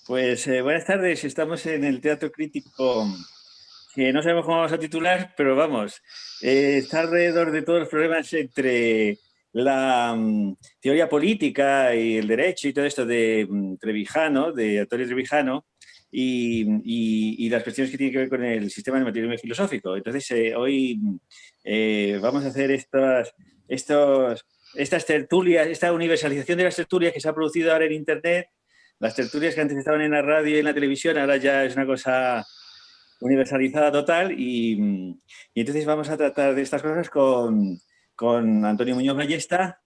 Pues buenas tardes, estamos en el Teatro Crítico, que no sabemos cómo vamos a titular, pero vamos, está alrededor de todos los problemas entre la teoría política y el derecho y todo esto de Trevijano, de Antonio Trevijano, y las cuestiones que tienen que ver con el sistema de materialismo filosófico. Entonces, hoy vamos a hacer estas tertulias, esta universalización de las tertulias que se ha producido ahora en Internet. Las tertulias que antes estaban en la radio y en la televisión, ahora ya es una cosa universalizada total y entonces vamos a tratar de estas cosas con Antonio Muñoz Ballesta,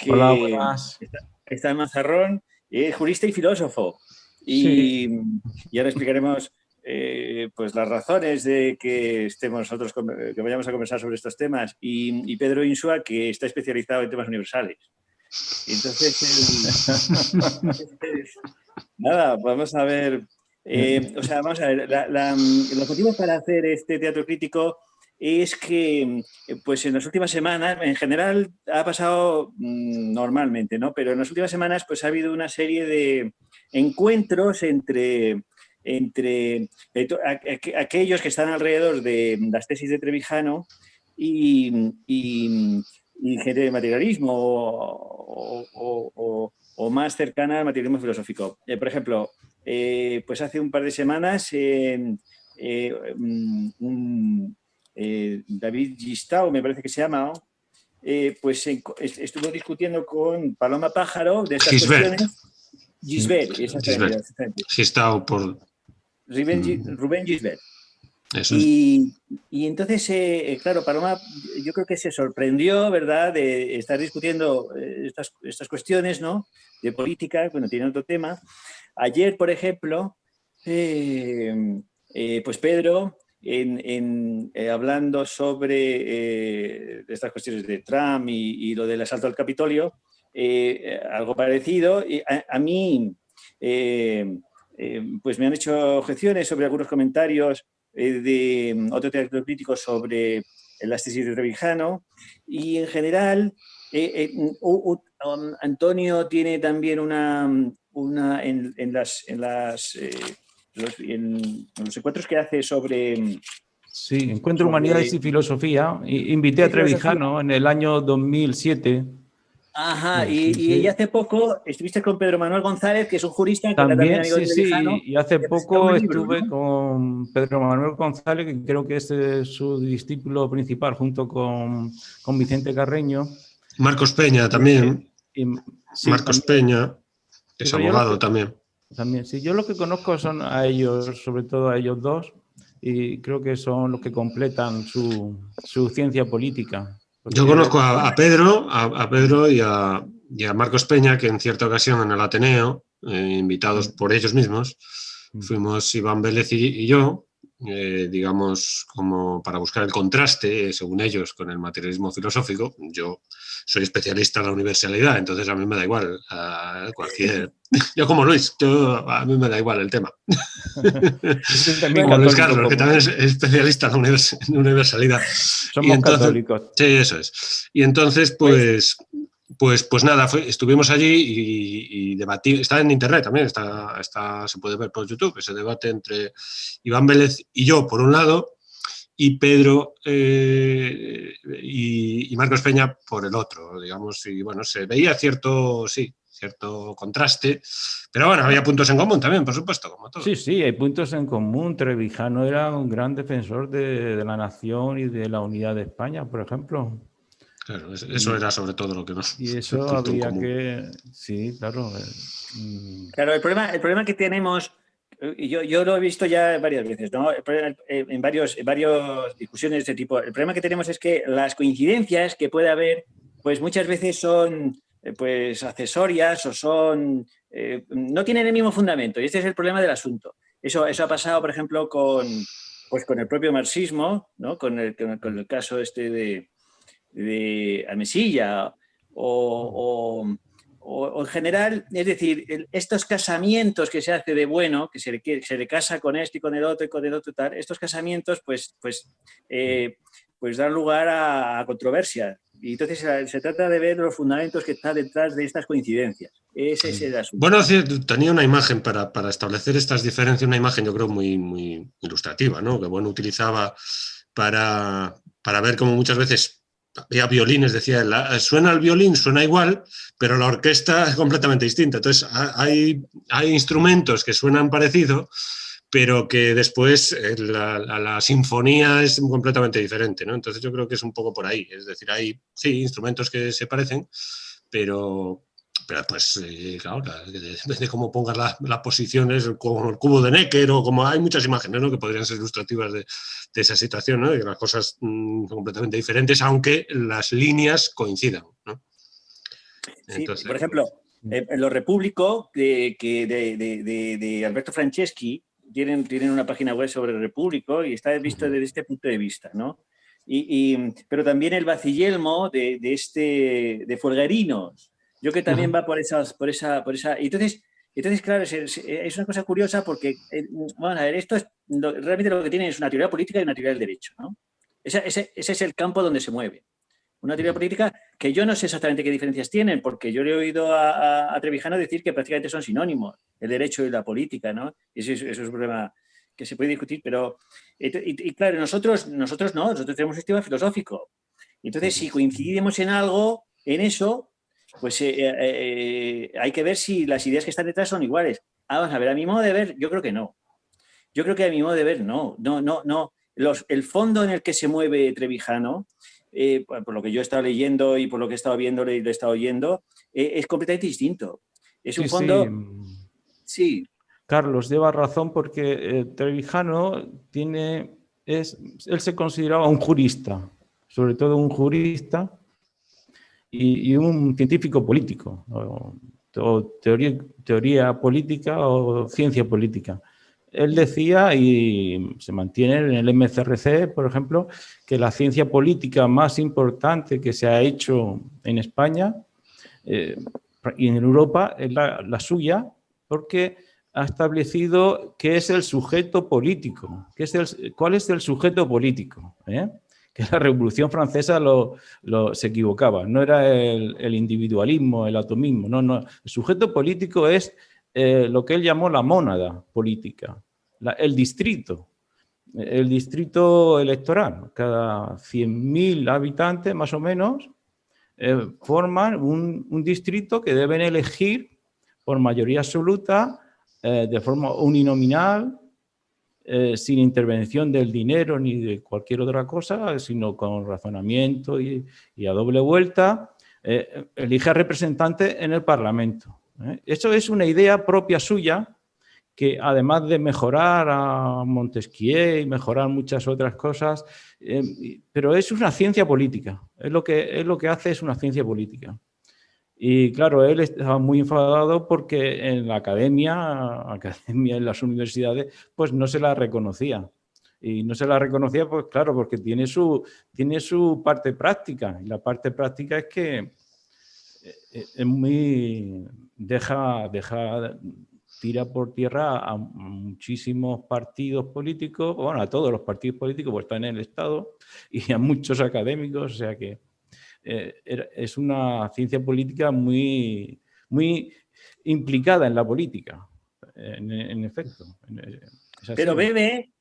Hola, que buenas. está en Mazarrón, es jurista y filósofo. Sí, Y ahora explicaremos pues las razones de que estemos nosotros, que vayamos a conversar sobre estos temas, y Pedro Insua, que está especializado en temas universales. Entonces, nada, vamos a ver. Vamos a ver, el objetivo para hacer este teatro crítico es que, pues en las últimas semanas, en general ha pasado normalmente, ¿no? Pero en las últimas semanas, pues ha habido una serie de encuentros entre aquellos que están alrededor de las tesis de Trevijano y gente de materialismo o más cercana al materialismo filosófico. Por ejemplo, pues hace un par de semanas David Gistau, me parece que se llama, ¿no? Pues estuvo discutiendo con Paloma Pájaro de estas Gisbert. cuestiones. Gisbert, exactamente. Gistau por... Rubén Gisbert. Eso es. Y entonces, claro, Paloma, yo creo que se sorprendió, ¿verdad?, de estar discutiendo estas cuestiones, ¿no?, de política, bueno, tiene otro tema. Ayer, por ejemplo, pues Pedro, hablando sobre estas cuestiones de Trump y lo del asalto al Capitolio, algo parecido, a mí, pues me han hecho objeciones sobre algunos comentarios de otro teatro crítico sobre las tesis de Trevijano, y en general Antonio tiene también en los encuentros que hace sobre... sí, Encuentro Humanidades y Filosofía. Invité a Trevijano en el año 2007. Ajá, Sí, y sí. hace poco estuviste con Pedro Manuel González, que es un jurista, que era también También, amigo de sí, Trevijano, sí. Y hace que presentó poco un libro, estuve ¿no? con Pedro Manuel González, que creo que es su discípulo principal, junto con Vicente Carreño. Marcos Peña también. Sí, Marcos también. Peña, que es abogado también. También, sí. Yo lo que conozco son a ellos, sobre todo a ellos dos, y creo que son los que completan su ciencia política. Yo conozco a Pedro, a Pedro y a Marcos Peña, que en cierta ocasión en el Ateneo, invitados por ellos mismos, fuimos Iván Vélez y yo, digamos, como para buscar el contraste, según ellos, con el materialismo filosófico. Yo soy especialista en la universalidad, entonces a mí me da igual cualquier... Yo como Luis, a mí me da igual el tema. Como Luis Carlos, que también es especialista en la universalidad. Somos católicos. Sí, eso es. Y entonces, pues nada, estuvimos allí y debatí. Está en internet también, se puede ver por YouTube, ese debate entre Iván Vélez y yo, por un lado, y Pedro y Marcos Peña por el otro, digamos. Y bueno, se veía cierto contraste, pero bueno, había puntos en común también, por supuesto, como todo. Sí, sí, hay puntos en común. Trevijano era un gran defensor de la nación y de la unidad de España, por ejemplo. Claro, eso era sobre todo lo que nos... Y eso habría que... Sí, claro. Claro, el problema que tenemos, yo lo he visto ya varias veces, ¿no? En varias discusiones de este tipo. El problema que tenemos es que las coincidencias que puede haber, pues muchas veces son pues accesorias o no tienen el mismo fundamento. Y este es el problema del asunto. Eso ha pasado, por ejemplo, con el propio marxismo, ¿no? Con el caso de Almesilla o en general, es decir, estos casamientos que se hace de bueno, que se le casa con este y con el otro y tal, estos casamientos pues dan lugar a controversia. Y entonces se trata de ver los fundamentos que están detrás de estas coincidencias. Ese es el asunto. Bueno, tenía una imagen para establecer estas diferencias, una imagen yo creo muy ilustrativa, ¿no? Que bueno utilizaba para ver cómo muchas veces había violines, decía él, suena el violín, suena igual, pero la orquesta es completamente distinta. Entonces hay instrumentos que suenan parecido, pero que después la sinfonía es completamente diferente, ¿no? Entonces yo creo que es un poco por ahí. Es decir, hay, sí, instrumentos que se parecen, pero pues, claro, depende de cómo pongas las posiciones, como el cubo de Necker, o como hay muchas imágenes, ¿no?, que podrían ser ilustrativas de esa situación, ¿no?, de que las cosas son completamente diferentes, aunque las líneas coincidan, ¿no? Entonces, sí, por ejemplo, Lo Repúblico de Alberto Franceschi, tienen una página web sobre el Repúblico y está visto desde este punto de vista, ¿no? Pero también el Bacillelmo de Folgarinos, yo que también va por esa. Entonces, claro, es una cosa curiosa porque, vamos a ver, esto es realmente lo que tiene es una teoría política y una teoría del derecho, ¿no? Ese es el campo donde se mueve. Una teoría política que yo no sé exactamente qué diferencias tienen, porque yo le he oído a Trevijano decir que prácticamente son sinónimos, el derecho y la política, ¿no? Y eso es un problema que se puede discutir, pero... Y claro, nosotros no, nosotros tenemos un sistema filosófico. Entonces, si coincidimos en algo, en eso, pues hay que ver si las ideas que están detrás son iguales. Vamos a ver, a mi modo de ver, yo creo que no. Yo creo que a mi modo de ver, no. El fondo en el que se mueve Trevijano, por lo que yo he estado leyendo y por lo que he estado viendo y lo he estado oyendo, es completamente distinto. Es un fondo... Sí. Carlos, lleva razón porque Trevijano él se consideraba un jurista, sobre todo un jurista y un científico político, o teoría política o ciencia política. Él decía, y se mantiene en el MCRC, por ejemplo, que la ciencia política más importante que se ha hecho en España y en Europa es la suya, porque ha establecido qué es el sujeto político. ¿Cuál es el sujeto político? Que la Revolución Francesa se equivocaba. No era el individualismo, el atomismo. No. El sujeto político es lo que él llamó la mónada política, el distrito electoral. Cada 100.000 habitantes, más o menos, forman un distrito que deben elegir por mayoría absoluta, de forma uninominal, sin intervención del dinero ni de cualquier otra cosa, sino con razonamiento y a doble vuelta, elige a representantes en el Parlamento. Eso es una idea propia suya que, además de mejorar a Montesquieu y mejorar muchas otras cosas, pero es una ciencia política. Es lo que hace es una ciencia política. Y claro, él estaba muy enfadado porque en la academia, en las universidades, pues no se la reconocía. Y no se la reconocía, pues claro, porque tiene su parte práctica. Y la parte práctica es que es tira por tierra a muchísimos partidos políticos, bueno, a todos los partidos políticos, pues están en el Estado, y a muchos académicos, o sea que es una ciencia política muy implicada en la política, en efecto. Pero bebe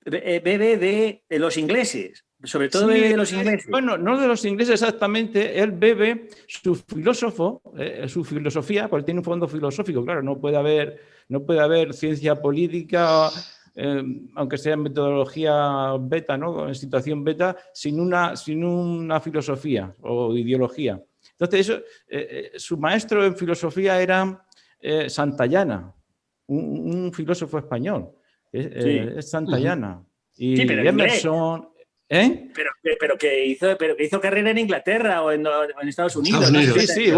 de los ingleses, sobre todo bebe de los ingleses. Bueno, no de los ingleses exactamente, él bebe su filosofía, porque tiene un fondo filosófico, claro, no puede haber ciencia política, aunque sea en metodología beta, ¿no?, en situación beta, sin una filosofía o ideología. Entonces, su maestro en filosofía era Santayana, un filósofo español. Es Santayana. Y sí, pero Emerson... Pero que hizo carrera en Inglaterra o en Estados Unidos. Sí.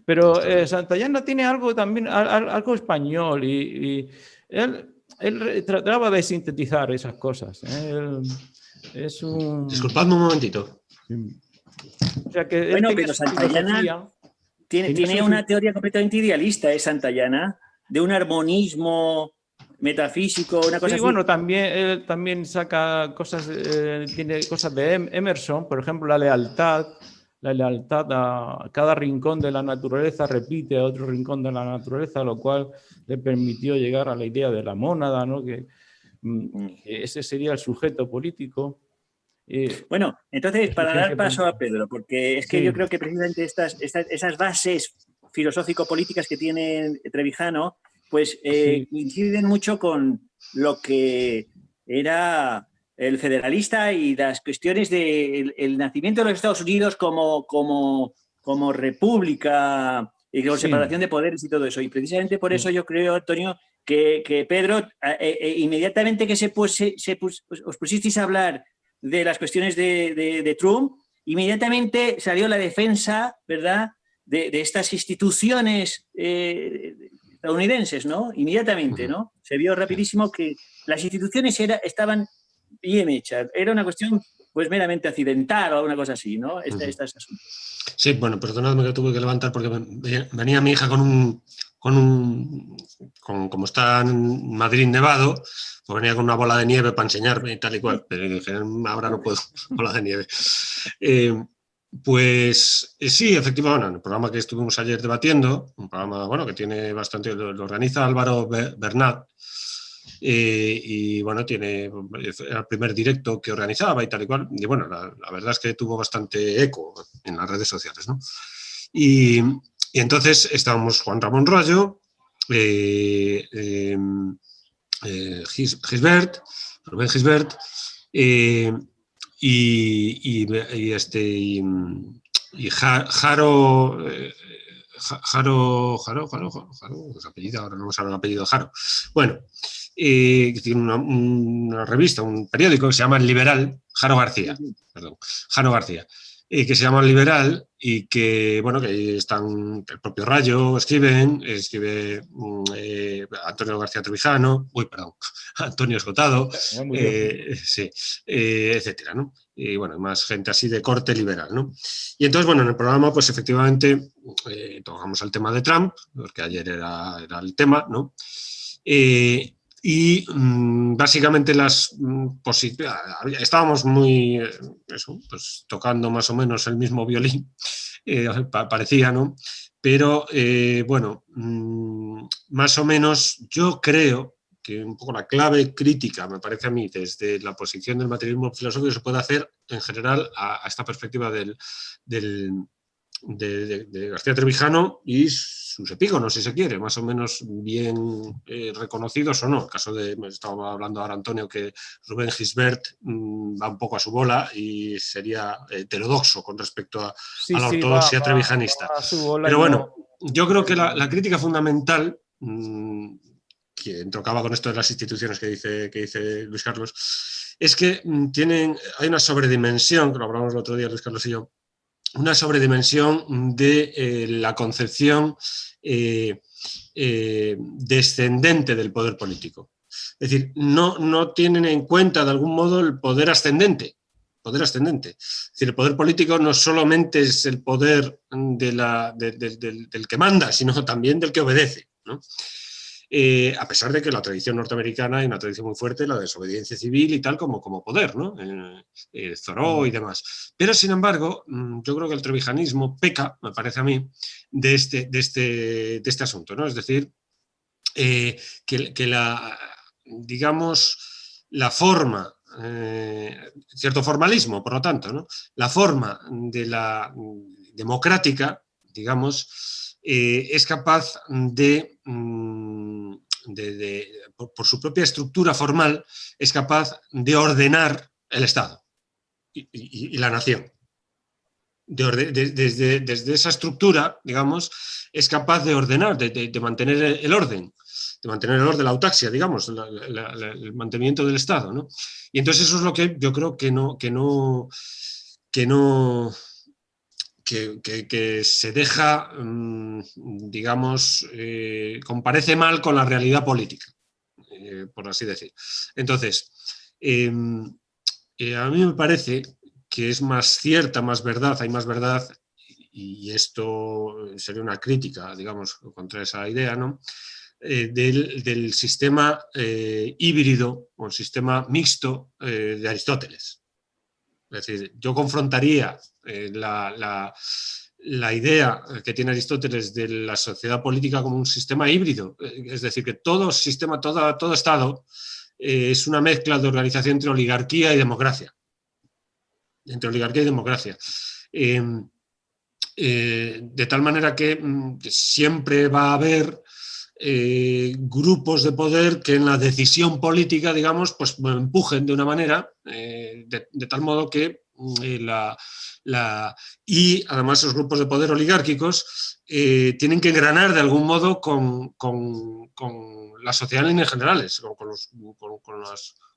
Pero Santayana tiene algo también, algo español, y él trataba de sintetizar esas cosas. Disculpadme un momentito. O sea que bueno, pero Santayana tiene una teoría completamente idealista, Santayana, de un armonismo metafísico, una cosa Sí, así. bueno, también él también saca cosas, tiene cosas de Emerson, por ejemplo, la lealtad a cada rincón de la naturaleza repite a otro rincón de la naturaleza, lo cual le permitió llegar a la idea de la mónada, ¿no? Que ese sería el sujeto político. Bueno, entonces, para dar paso a Pedro, porque es que Sí. yo creo que precisamente esas bases filosófico-políticas que tiene Trevijano, pues Sí. coinciden mucho con lo que era el federalista y las cuestiones del el nacimiento de los Estados Unidos como república y con Sí. separación de poderes y todo eso. Y precisamente por Sí. eso yo creo, Antonio, que Pedro, inmediatamente que os pusisteis a hablar de las cuestiones de Trump, inmediatamente salió la defensa, ¿verdad?, de estas instituciones estadounidenses, ¿no? Inmediatamente, ¿no? Se vio rapidísimo que las instituciones estaban bien hechas. Era una cuestión, pues, meramente accidental o una cosa así, ¿no? Este asunto. Sí, bueno, perdonadme que tuve que levantar porque venía mi hija como está en Madrid nevado, pues venía con una bola de nieve para enseñarme y tal y cual, pero dije, ahora no puedo, bola de nieve. Sí, efectivamente, en el programa que estuvimos ayer debatiendo, un programa, bueno, que tiene bastante, lo organiza Álvaro Bernat, y bueno, era el primer directo que organizaba y tal y cual, y bueno, la verdad es que tuvo bastante eco en las redes sociales, ¿no? Y entonces estábamos Juan Ramón Rayo, Gisbert, Rubén Gisbert, Jaro, su apellido, ahora no me sale el apellido, Jaro. Bueno, que tiene una revista, un periódico que se llama El Liberal, Jaro García, que se llama El Liberal y que, bueno, que ahí están el propio Rayo, escribe Antonio García Trevijano, Antonio Esgotado, sí, etcétera, ¿no? Y bueno, más gente así de corte liberal, ¿no? Y entonces, bueno, en el programa, pues efectivamente, tocamos el tema de Trump, porque ayer era el tema, ¿no? Y básicamente estábamos muy, pues tocando más o menos el mismo violín, parecía, ¿no? Pero bueno, más o menos yo creo que un poco la clave crítica, me parece a mí, desde la posición del materialismo filosófico se puede hacer en general a esta perspectiva de García Trevijano y sus epígonos, si se quiere, más o menos bien reconocidos o no. El caso estaba hablando ahora Antonio, que Rubén Gisbert va un poco a su bola y sería heterodoxo con respecto a la ortodoxia trevijanista. Pero bueno, yo creo que la crítica fundamental, que entrocaba con esto de las instituciones que dice Luis Carlos, es que hay una sobredimensión, que lo hablamos el otro día Luis Carlos y yo, una sobredimensión de la concepción descendente del poder político. Es decir, no tienen en cuenta de algún modo el poder ascendente. Es decir, el poder político no solamente es el poder del que manda, sino también del que obedece, ¿no? A pesar de que la tradición norteamericana hay una tradición muy fuerte, la desobediencia civil y tal, como poder, ¿no? Thoreau y demás. Pero, sin embargo, yo creo que el trevijanismo peca, me parece a mí, de este asunto, ¿no? Es decir, que la forma, cierto formalismo, por lo tanto, ¿no? La forma de la democrática, digamos, es capaz por su propia estructura formal, es capaz de ordenar el Estado y la nación. Desde esa estructura, digamos, es capaz de ordenar, de mantener el orden, la autaxia, digamos, el mantenimiento del Estado, ¿no? Y entonces eso es lo que yo creo que se deja, digamos, comparece mal con la realidad política, por así decir. Entonces, a mí me parece que es más cierta, más verdad, hay más verdad, y esto sería una crítica, digamos, contra esa idea, ¿no? del sistema híbrido o el sistema mixto de Aristóteles. Es decir, yo confrontaría la idea que tiene Aristóteles de la sociedad política como un sistema híbrido, es decir, que todo sistema, todo Estado es una mezcla de organización entre oligarquía y democracia. Entre oligarquía y democracia. De tal manera que siempre va a haber grupos de poder que en la decisión política, digamos, pues empujen de una manera, de tal modo que y además esos grupos de poder oligárquicos tienen que engranar de algún modo con la sociedad en líneas generales,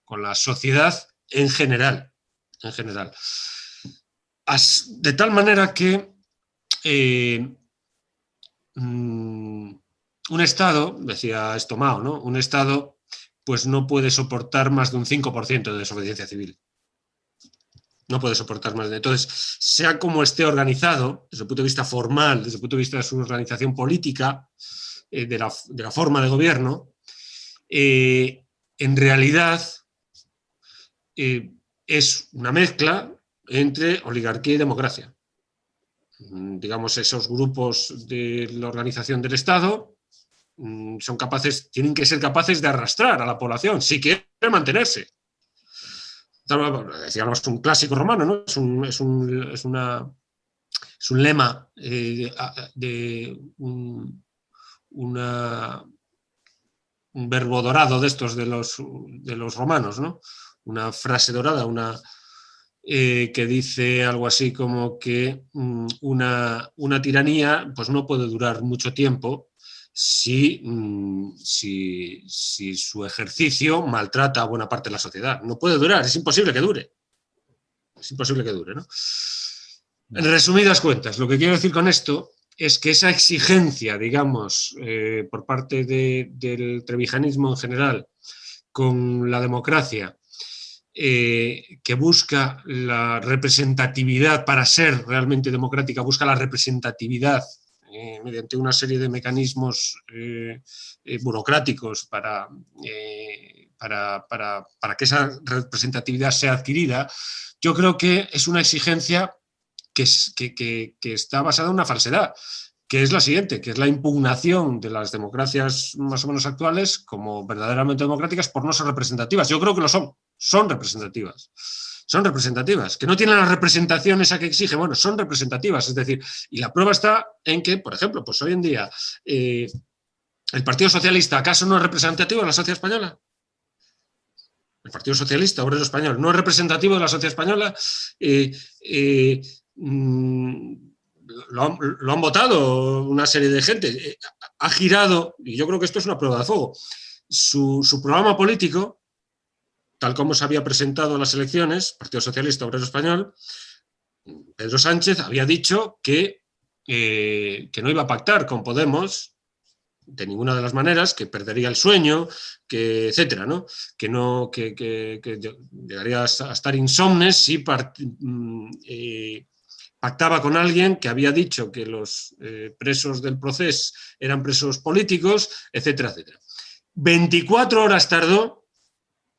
con la sociedad en general. De tal manera que un Estado, decía esto Mao, ¿no? Un Estado pues no puede soportar más de un 5% de desobediencia civil. No puede soportar más de... Entonces, sea como esté organizado, desde el punto de vista formal, desde el punto de vista de su organización política, de la forma de gobierno, en realidad es una mezcla entre oligarquía y democracia. Digamos, esos grupos de la organización del Estado tienen que ser capaces de arrastrar a la población si quieren mantenerse. Decíamos un clásico romano, ¿no? Es un lema un verbo dorado de estos de los romanos, ¿no? Una frase dorada, que dice algo así como que una tiranía pues no puede durar mucho tiempo si su ejercicio maltrata a buena parte de la sociedad. No puede durar, es imposible que dure. Es imposible que dure, ¿no? En resumidas cuentas, lo que quiero decir con esto es que esa exigencia, digamos, por parte del trevijanismo en general con la democracia, que busca la representatividad para ser realmente democrática, busca la representatividad mediante una serie de mecanismos burocráticos para que esa representatividad sea adquirida. Yo creo que es una exigencia que está basada en una falsedad, que es la siguiente, que es la impugnación de las democracias más o menos actuales como verdaderamente democráticas por no ser representativas. Yo creo que lo son representativas. Son representativas, que no tienen la representación esa que exige, bueno, son representativas, es decir, y la prueba está en que, por ejemplo, pues hoy en día, ¿el Partido Socialista acaso no es representativo de la sociedad española? El Partido Socialista Obrero Español no es representativo de la sociedad española. Lo han votado una serie de gente. Ha girado, y yo creo que esto es una prueba de fuego, su programa político, tal como se había presentado en las elecciones, Partido Socialista Obrero Español, Pedro Sánchez había dicho que no iba a pactar con Podemos de ninguna de las maneras, que perdería el sueño, que etcétera, ¿no? Que llegaría a estar insomnes si pactaba con alguien que había dicho que los presos del proceso eran presos políticos, etcétera, etcétera. 24 horas tardó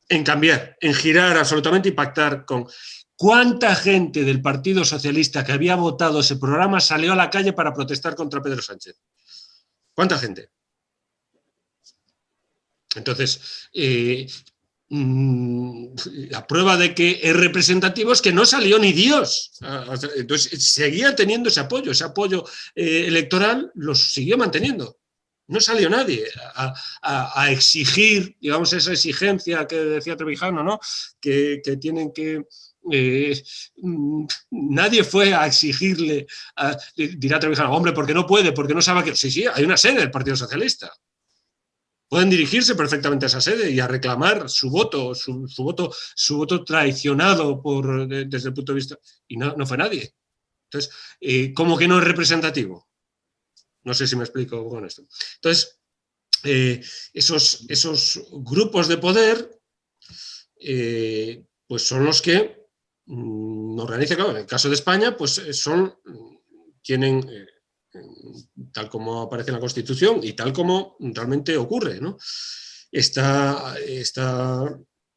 en cambiar, en girar absolutamente y pactar con... ¿Cuánta gente del Partido Socialista que había votado ese programa salió a la calle para protestar contra Pedro Sánchez? ¿Cuánta gente? Entonces, la prueba de que es representativo es que no salió ni Dios. Entonces, seguía teniendo ese apoyo electoral, lo siguió manteniendo. No salió nadie a exigir, digamos, esa exigencia que decía Trevijano, ¿no? Que tienen que... nadie fue a exigirle, dirá Trevijano, hombre, ¿por qué no puede? Porque no sabe que... Sí, hay una sede del Partido Socialista. Pueden dirigirse perfectamente a esa sede y a reclamar su voto traicionado desde el punto de vista... Y no fue nadie. Entonces, ¿cómo que no es representativo? No sé si me explico con esto. Entonces, esos grupos de poder pues son los que organizan, claro, en el caso de España, pues tienen tal como aparece en la Constitución y tal como realmente ocurre, ¿no? Está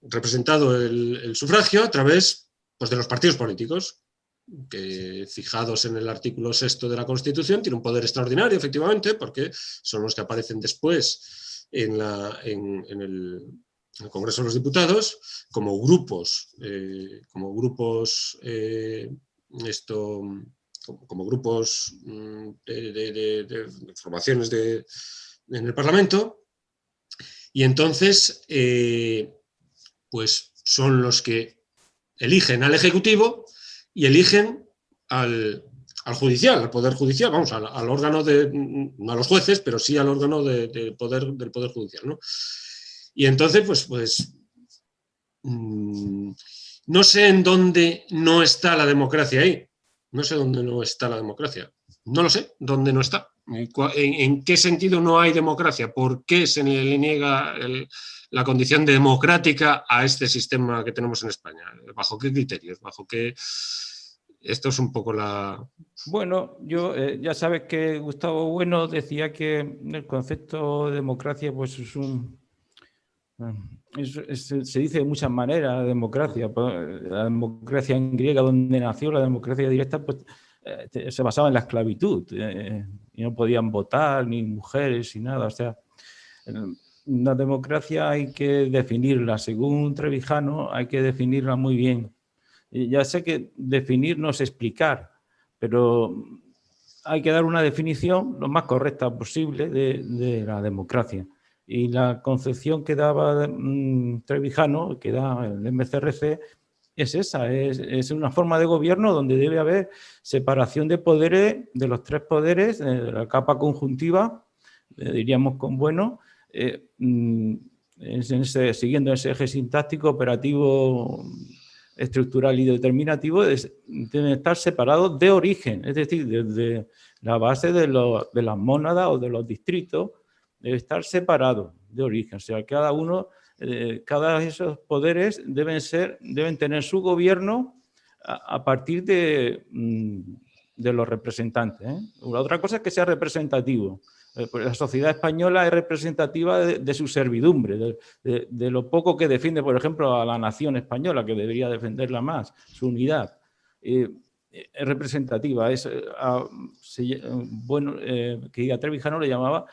representado el sufragio a través, pues, de los partidos políticos, que, fijados en el artículo 6 de la Constitución, tienen un poder extraordinario, efectivamente, porque son los que aparecen después en el Congreso de los Diputados como grupos, como grupos de formaciones en el Parlamento, y entonces pues son los que eligen al Ejecutivo y eligen al judicial, al Poder Judicial, vamos, al órgano no a los jueces, pero sí al órgano del Poder Judicial, ¿no? Y entonces, pues no sé en dónde no está la democracia ahí. No sé dónde no está la democracia. No lo sé dónde no está. ¿En qué sentido no hay democracia? ¿Por qué se le niega la condición democrática a este sistema que tenemos en España? ¿Bajo qué criterios? ¿Bajo qué...? Esto es un poco la... Bueno, yo ya sabes que Gustavo Bueno decía que el concepto de democracia pues se dice de muchas maneras, democracia. La democracia en griega, donde nació la democracia directa, pues se basaba en la esclavitud y no podían votar ni mujeres ni nada. O sea, la democracia hay que definirla. Según Trevijano, hay que definirla muy bien. Y ya sé que definir no es explicar, pero hay que dar una definición lo más correcta posible de la democracia. Y la concepción que daba Trevijano, que da el MCRC, es esa, es una forma de gobierno donde debe haber separación de poderes, de los tres poderes, de la capa conjuntiva, diríamos con Bueno, siguiendo ese eje sintáctico, operativo, estructural y determinativo, deben estar separados de origen, es decir, desde la base de las mónadas o de los distritos, debe estar separado de origen. O sea, cada de esos poderes deben tener su gobierno a partir de los representantes, ¿eh? La otra cosa es que sea representativo. La sociedad española es representativa de su servidumbre, de lo poco que defiende, por ejemplo, a la nación española, que debería defenderla más, su unidad. Es representativa, que a Trevijano le llamaba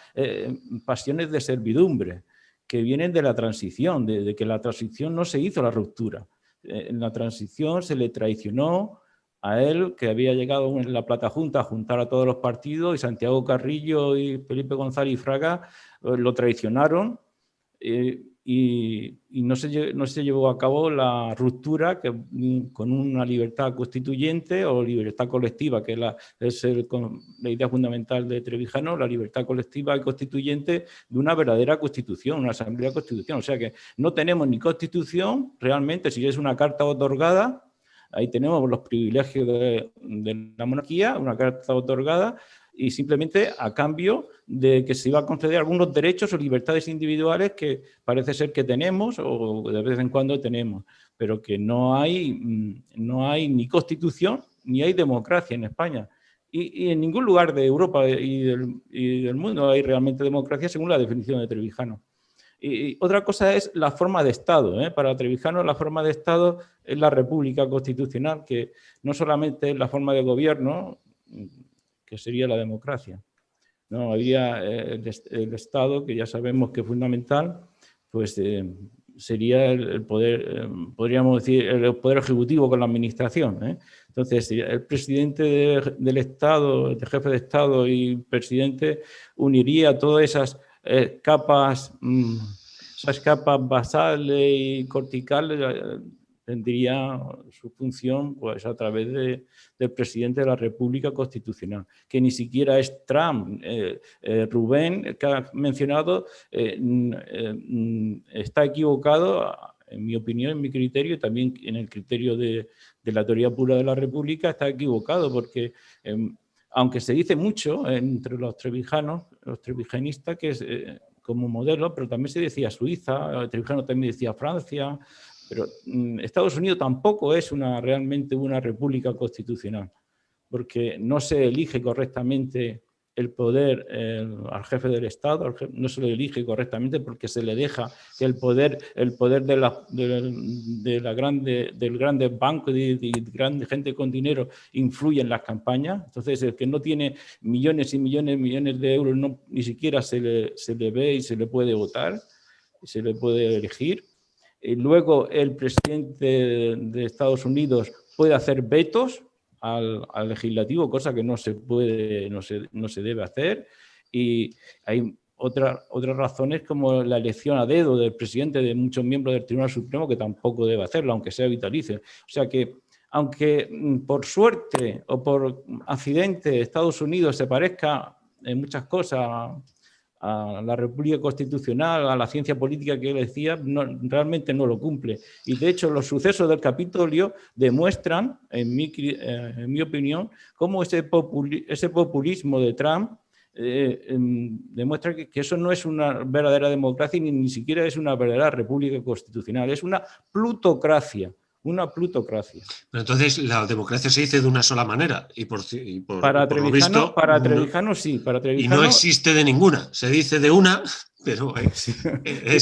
pasiones de servidumbre, que vienen de la transición, de que la transición no se hizo la ruptura. En la transición se le traicionó a él, que había llegado en la Plata Junta a juntar a todos los partidos, y Santiago Carrillo y Felipe González y Fraga lo traicionaron y no se llevó a cabo la ruptura con una libertad constituyente o libertad colectiva, que es la idea fundamental de Trevijano, la libertad colectiva y constituyente de una verdadera constitución, una asamblea constitucional. O sea que no tenemos ni constitución realmente, si es una carta otorgada. Ahí tenemos los privilegios de la monarquía, una carta otorgada, y simplemente a cambio de que se iba a conceder algunos derechos o libertades individuales que parece ser que tenemos o de vez en cuando tenemos, pero que no hay ni constitución ni hay democracia en España. Y en ningún lugar de Europa y del mundo hay realmente democracia según la definición de Trevijano. Y otra cosa es la forma de Estado, ¿eh? Para Trevijano la forma de Estado es la República Constitucional, que no solamente es la forma de gobierno, que sería la democracia. No, había el Estado, que ya sabemos que es fundamental, pues sería el poder, podríamos decir, el poder ejecutivo con la administración, ¿eh? Entonces, el presidente del Estado, el jefe de Estado y presidente uniría todas esas capas basales y corticales, tendría su función pues, a través del presidente de la República Constitucional, que ni siquiera es Trump. Rubén, el que ha mencionado, está equivocado, en mi opinión, en mi criterio, y también en el criterio de la teoría pura de la República, está equivocado, porque aunque se dice mucho entre los trevijanos, los trevijanistas, que es como modelo, pero también se decía Suiza, Trevijano también decía Francia, pero Estados Unidos tampoco es realmente una república constitucional, porque no se elige correctamente el poder al jefe del Estado, no se le elige correctamente porque se le deja que el poder del grande banco, de grande gente con dinero, influye en las campañas. Entonces, el que no tiene millones y millones de euros ni siquiera se le ve y se le puede votar, se le puede elegir. Y luego, el presidente de Estados Unidos puede hacer vetos al legislativo, cosa que no se debe hacer. Y hay otras razones, como la elección a dedo del presidente de muchos miembros del Tribunal Supremo, que tampoco debe hacerlo, aunque sea vitalicio. O sea que, aunque por suerte o por accidente Estados Unidos se parezca en muchas cosas a la República Constitucional, a la ciencia política que él decía, realmente no lo cumple. Y de hecho, los sucesos del Capitolio demuestran, en mi opinión, cómo ese populismo de Trump demuestra que eso no es una verdadera democracia ni siquiera es una verdadera República Constitucional, es una plutocracia. Una plutocracia. Pero entonces la democracia se dice de una sola manera para Trevijano, para Trevijano sí. Para Trevijano, y no existe de ninguna. Se dice de una, pero es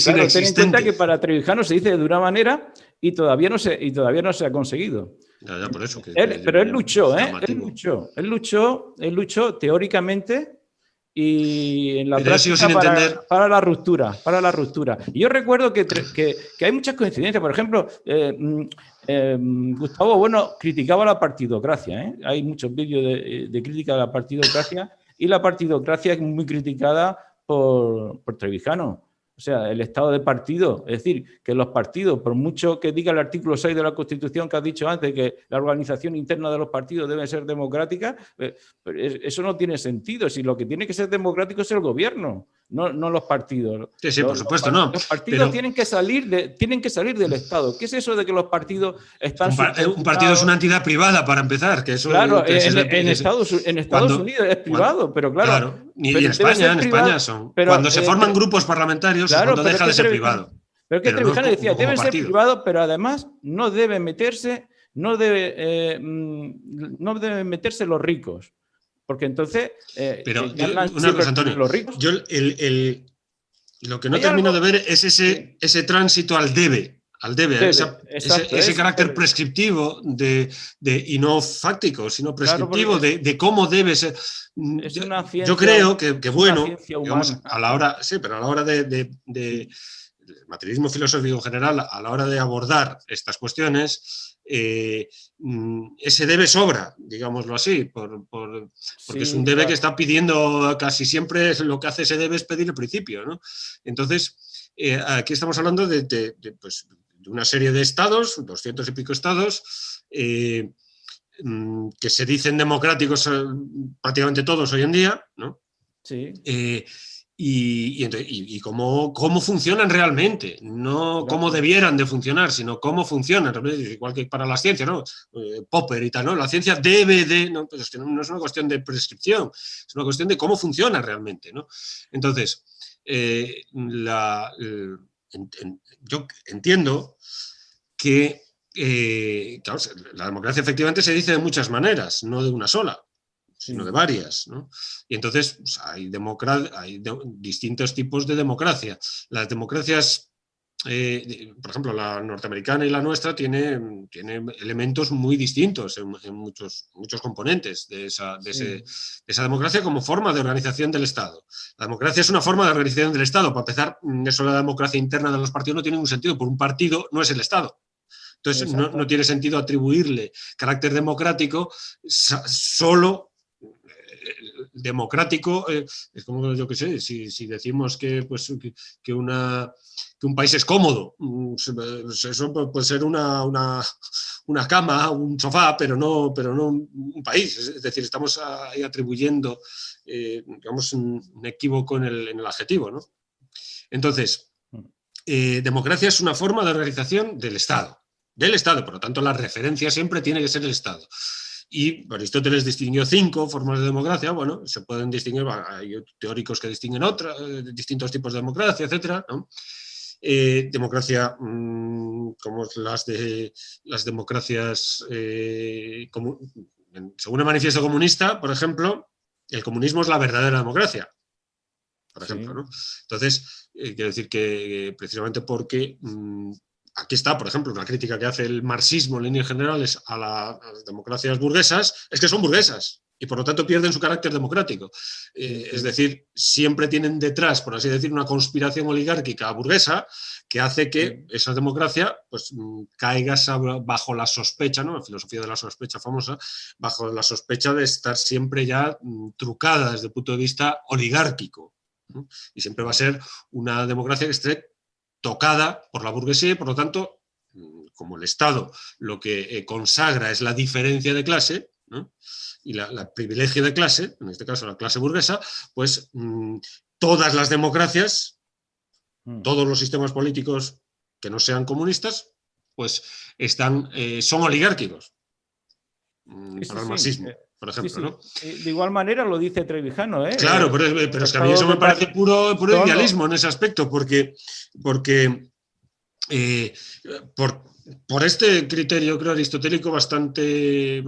claro, inexistente. ten en cuenta que para Trevijano se dice de una manera y todavía no se ha conseguido. Ya, por eso. Pero él luchó, Él luchó teóricamente y en la práctica para la ruptura. Y yo recuerdo que hay muchas coincidencias. Por ejemplo, Gustavo Bueno criticaba la partidocracia. Hay muchos vídeos de crítica a la partidocracia y la partidocracia es muy criticada por Trevijano. O sea, el estado de partido, es decir, que los partidos, por mucho que diga el artículo 6 de la Constitución que has dicho antes, que la organización interna de los partidos debe ser democrática, eso no tiene sentido. Si lo que tiene que ser democrático es el gobierno, no los partidos. Sí, por supuesto, no. Los partidos tienen que salir del Estado. ¿Qué es eso de que los partidos están... Un partido es una entidad privada, para empezar. Que eso, claro, en Estados Unidos es privado, pero claro... Y en España son... Cuando se forman grupos parlamentarios, claro, cuando deja de ser privado. Pero que Trevijano decía, debe ser privado, pero además no deben meterse los ricos. Porque entonces... pero una cosa, Antonio, los ricos. Yo lo que no termino de ver es ese tránsito al debe. Ese carácter prescriptivo y no fáctico, sino prescriptivo de cómo debe ser. Yo creo que bueno, digamos, a la hora de materialismo filosófico en general, a la hora de abordar estas cuestiones, ese debe sobra, digámoslo así, porque es un debe que está pidiendo casi siempre, lo que hace ese debe es pedir el principio, ¿no? Entonces, aquí estamos hablando de una serie de estados, 200 y pico estados, que se dicen democráticos prácticamente todos hoy en día, ¿no? Sí. Y cómo funcionan realmente, no cómo debieran de funcionar, sino cómo funcionan, igual que para las ciencias, ¿no? Popper y tal, ¿no? La ciencia debe de... No, pues es que no es una cuestión de prescripción, es una cuestión de cómo funciona realmente, ¿no? Entonces, yo entiendo que claro, la democracia efectivamente se dice de muchas maneras, no de una sola, sino de varias, ¿no? Y entonces pues, hay distintos tipos de democracia. Las democracias, por ejemplo, la norteamericana y la nuestra tiene elementos muy distintos en muchos componentes de esa democracia como forma de organización del Estado. La democracia es una forma de organización del Estado. Para empezar, eso la democracia interna de los partidos no tiene ningún sentido, porque un partido no es el Estado. Entonces no tiene sentido atribuirle carácter democrático solo democrático. Es como, yo qué sé, si decimos que un país es cómodo, eso puede ser una cama, un sofá, pero no un país. Es decir, estamos ahí atribuyendo, digamos, un equívoco en el adjetivo, ¿no? Entonces, democracia es una forma de organización del Estado, por lo tanto la referencia siempre tiene que ser el Estado. Y Aristóteles distinguió 5 formas de democracia. Bueno, se pueden distinguir, hay teóricos que distinguen distintos tipos de democracia, etcétera, ¿no? Democracia como las democracias, según el Manifiesto Comunista, por ejemplo, el comunismo es la verdadera democracia, por Sí. ejemplo, ¿no? Entonces, quiero decir que precisamente porque aquí está, por ejemplo, una crítica que hace el marxismo en líneas generales a las democracias burguesas, es que son burguesas y por lo tanto pierden su carácter democrático. Es decir, siempre tienen detrás, por así decir, una conspiración oligárquica burguesa que hace que esa democracia pues, caiga bajo la sospecha, ¿no? La filosofía de la sospecha famosa, bajo la sospecha de estar siempre ya trucada desde el punto de vista oligárquico, ¿no? Y siempre va a ser una democracia que esté tocada por la burguesía y, por lo tanto, como el Estado lo que consagra es la diferencia de clase, ¿no? Y la privilegio de clase, en este caso la clase burguesa, pues todas las democracias, todos los sistemas políticos que no sean comunistas, pues son oligárquicos para el marxismo. Por ejemplo, ¿no? De igual manera lo dice Trevijano, ¿eh? Claro, pero es que a mí eso me parece puro idealismo en ese aspecto, porque por este criterio, creo, aristotélico bastante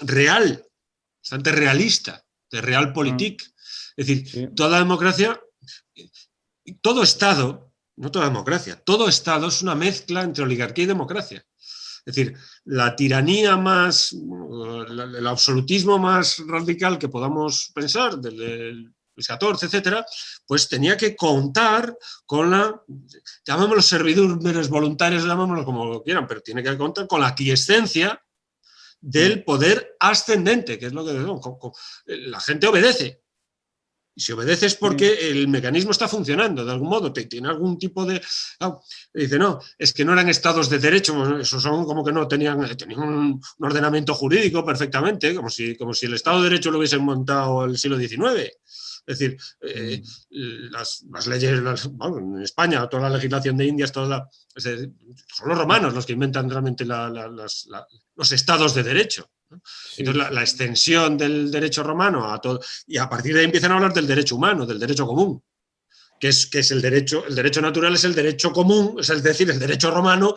real, bastante realista, de realpolitik. Es decir, toda democracia, todo Estado, no toda democracia, todo Estado es una mezcla entre oligarquía y democracia. Es decir, la tiranía más, el absolutismo más radical que podamos pensar, del Luis XIV, etcétera, pues tenía que contar con llamémoslo servidumbre voluntarios, llamémoslo como quieran, pero tiene que contar con la aquiescencia del poder ascendente, que es lo que decimos, la gente obedece. Y si obedece es porque el mecanismo está funcionando de algún modo, tiene algún tipo de... dice, no, es que no eran estados de derecho, esos son como que no tenían un ordenamiento jurídico perfectamente, como si el Estado de Derecho lo hubiesen montado el siglo XIX. Es decir, las leyes, en España, toda la legislación de Indias, son los romanos los que inventan realmente los estados de derecho. Entonces, la extensión del derecho romano a todo, y a partir de ahí empiezan a hablar del derecho humano, del derecho común, que es el derecho natural, es el derecho común, es decir, el derecho romano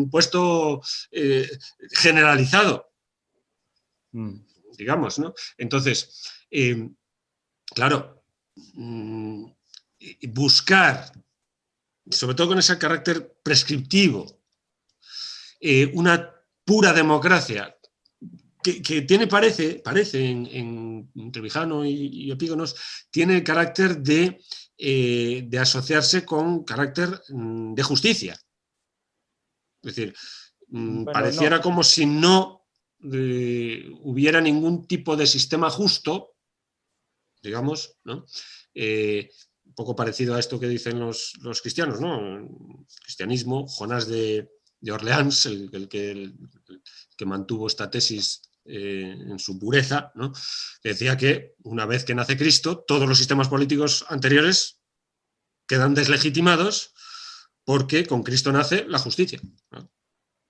puesto generalizado, digamos, ¿no? Entonces, claro, buscar, sobre todo con ese carácter prescriptivo, una pura democracia que tiene, parece en Trevijano y Epígonos, tiene el carácter de asociarse con carácter de justicia. Es decir, pareciera como si no hubiera ningún tipo de sistema justo, digamos, ¿no? Un poco parecido a esto que dicen los cristianos, ¿no? El cristianismo, Jonás de Orleans, el que mantuvo esta tesis en su pureza, ¿no? Que decía que una vez que nace Cristo, todos los sistemas políticos anteriores quedan deslegitimados porque con Cristo nace la justicia, ¿no?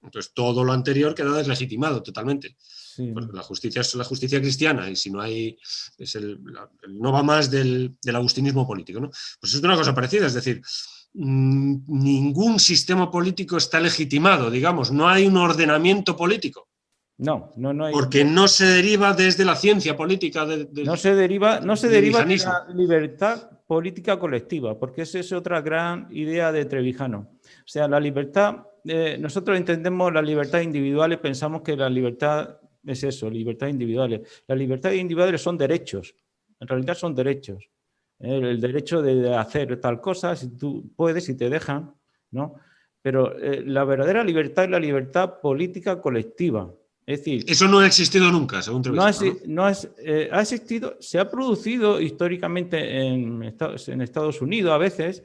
Entonces todo lo anterior queda deslegitimado totalmente. Porque la justicia es la justicia cristiana y si no hay, no va más del agustinismo político, ¿no? Pues es una cosa parecida, es decir, ningún sistema político está legitimado, digamos, no hay un ordenamiento político. No hay. Porque no se deriva desde la ciencia política. No se deriva de la libertad política colectiva, porque esa es otra gran idea de Trevijano. O sea, la libertad, nosotros entendemos la libertad individual y pensamos que la libertad es eso, libertad individuales. Las libertades individuales son derechos, en realidad son derechos. El derecho de hacer tal cosa, si tú puedes, si te dejan, ¿no? Pero la verdadera libertad es la libertad política colectiva. Es decir, eso no ha existido nunca, según Trevijano. Ha existido, se ha producido históricamente en Estados Unidos a veces,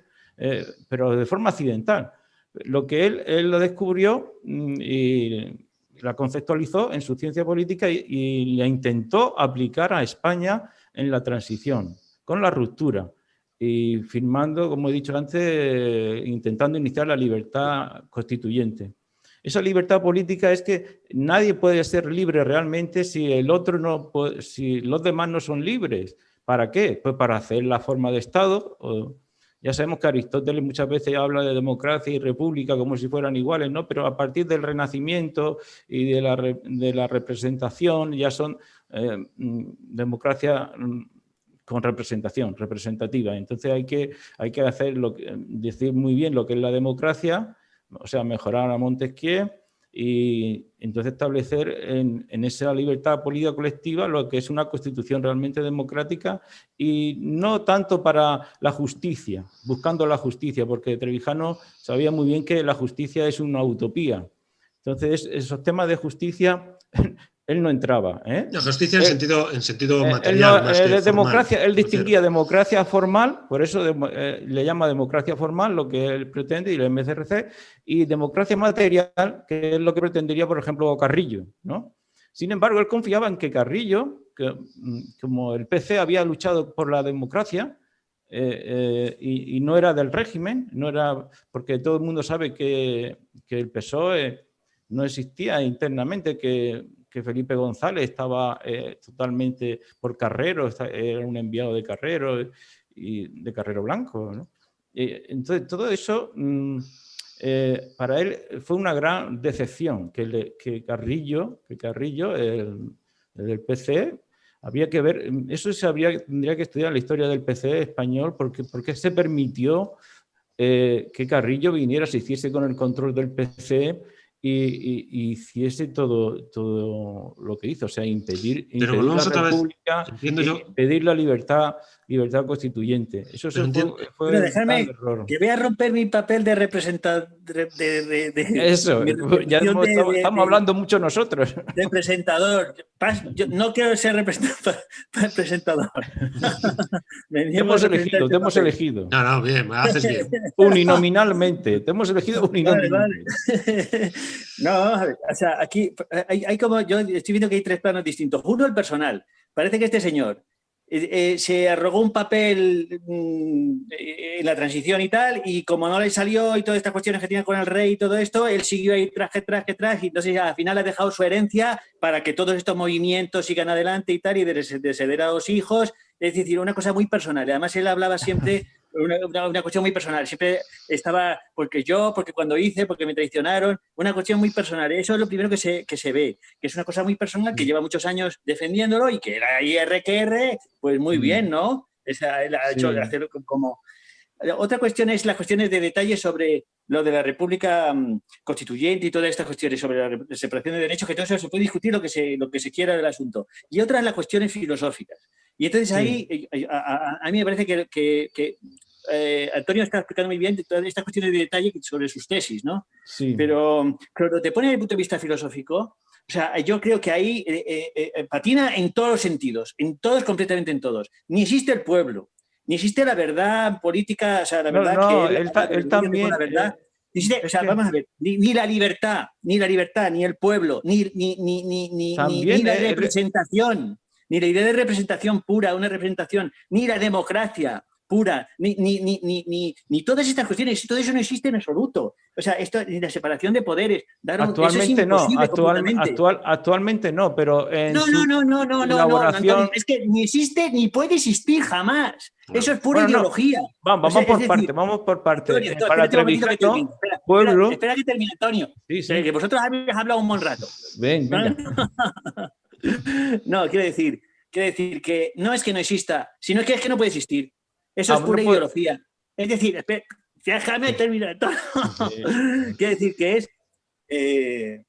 pero de forma accidental. Lo que él lo descubrió y la conceptualizó en su ciencia política y la intentó aplicar a España en la transición, con la ruptura y firmando, como he dicho antes, intentando iniciar la libertad constituyente. Esa libertad política es que nadie puede ser libre realmente si si los demás no son libres. ¿Para qué? Pues para hacer la forma de Estado. Ya sabemos que Aristóteles muchas veces habla de democracia y república como si fueran iguales, ¿no? Pero a partir del Renacimiento y de la representación ya son democracia con representación, representativa. Entonces hay que decir muy bien lo que es la democracia, o sea, mejorar a Montesquieu y entonces establecer en esa libertad política colectiva lo que es una constitución realmente democrática y no tanto para la justicia, buscando la justicia, porque Trevijano sabía muy bien que la justicia es una utopía. Entonces, esos temas de justicia, él no entraba. La justicia en sentido material, más que democracia, formal, él distinguía democracia formal, por eso le llama democracia formal, lo que él pretende, y el MCRC, y democracia material, que es lo que pretendería, por ejemplo, Carrillo, ¿no? Sin embargo, él confiaba en que Carrillo, que, como el PC había luchado por la democracia, y no era del régimen, no era, porque todo el mundo sabe que el PSOE no existía internamente, que Felipe González estaba totalmente por Carrero, era un enviado de Carrero y de Carrero Blanco, ¿no? Entonces, todo eso para él fue una gran decepción, que Carrillo, el del PC, había que ver, eso tendría que estudiar la historia del PC español, porque se permitió que Carrillo viniera, se hiciese con el control del PC y hiciese todo lo que hizo, o sea, impedir la república, impedir la libertad constituyente. Eso fue un gran error. Que voy a romper mi papel de representante. Eso, ya estamos hablando mucho nosotros. De presentador. Yo no quiero ser presentador. Te hemos elegido. No, bien, me haces bien. Uninominalmente. Te hemos elegido uninominalmente. Vale. No, a ver, o sea, aquí hay como, yo estoy viendo que hay tres planos distintos. Uno, el personal. Parece que este señor se arrogó un papel en la transición y tal, y como no le salió y todas estas cuestiones que tenía con el rey y todo esto, él siguió ahí tras, y entonces al final ha dejado su herencia para que todos estos movimientos sigan adelante y tal, y desheredar a los hijos. Es decir, una cosa muy personal. Y además él hablaba siempre una cuestión muy personal. Siempre estaba, porque cuando hice, porque me traicionaron, una cuestión muy personal. Eso es lo primero que se ve, que es una cosa muy personal, que lleva muchos años defendiéndolo y que era IR, pues muy bien, ¿no? Él ha hecho hacer como... Otra cuestión es las cuestiones de detalle sobre lo de la República Constituyente y todas estas cuestiones sobre la separación de derechos, que todo eso se puede discutir lo que se quiera del asunto. Y otras las cuestiones filosóficas. Y entonces ahí a mí me parece que Antonio está explicando muy bien todas estas cuestiones de detalle sobre sus tesis, ¿no? Sí. Pero cuando te pone desde el punto de vista filosófico, o sea, yo creo que ahí patina en todos los sentidos, completamente en todos. Ni existe el pueblo, ni existe la verdad política, o sea, la verdad que él también... La verdad, o sea, vamos a ver, ni la libertad, ni el pueblo, ni la representación, ni la idea de representación pura, una representación, ni la democracia pura, ni todas estas cuestiones, todo eso no existe en absoluto. O sea, ni la separación de poderes. Actualmente no, actualmente no, pero en Antonio, es que ni existe ni puede existir jamás. Eso es pura ideología. Vamos por parte. Antonio, para Trevijano, pueblo... Espera que termine, Antonio. Sí. Que vosotros habéis hablado un buen rato. Venga. No, quiero decir que no es que no exista, sino que es que no puede existir. Eso es pura ideología. Es decir, déjame terminar. Sí. Quiero decir que es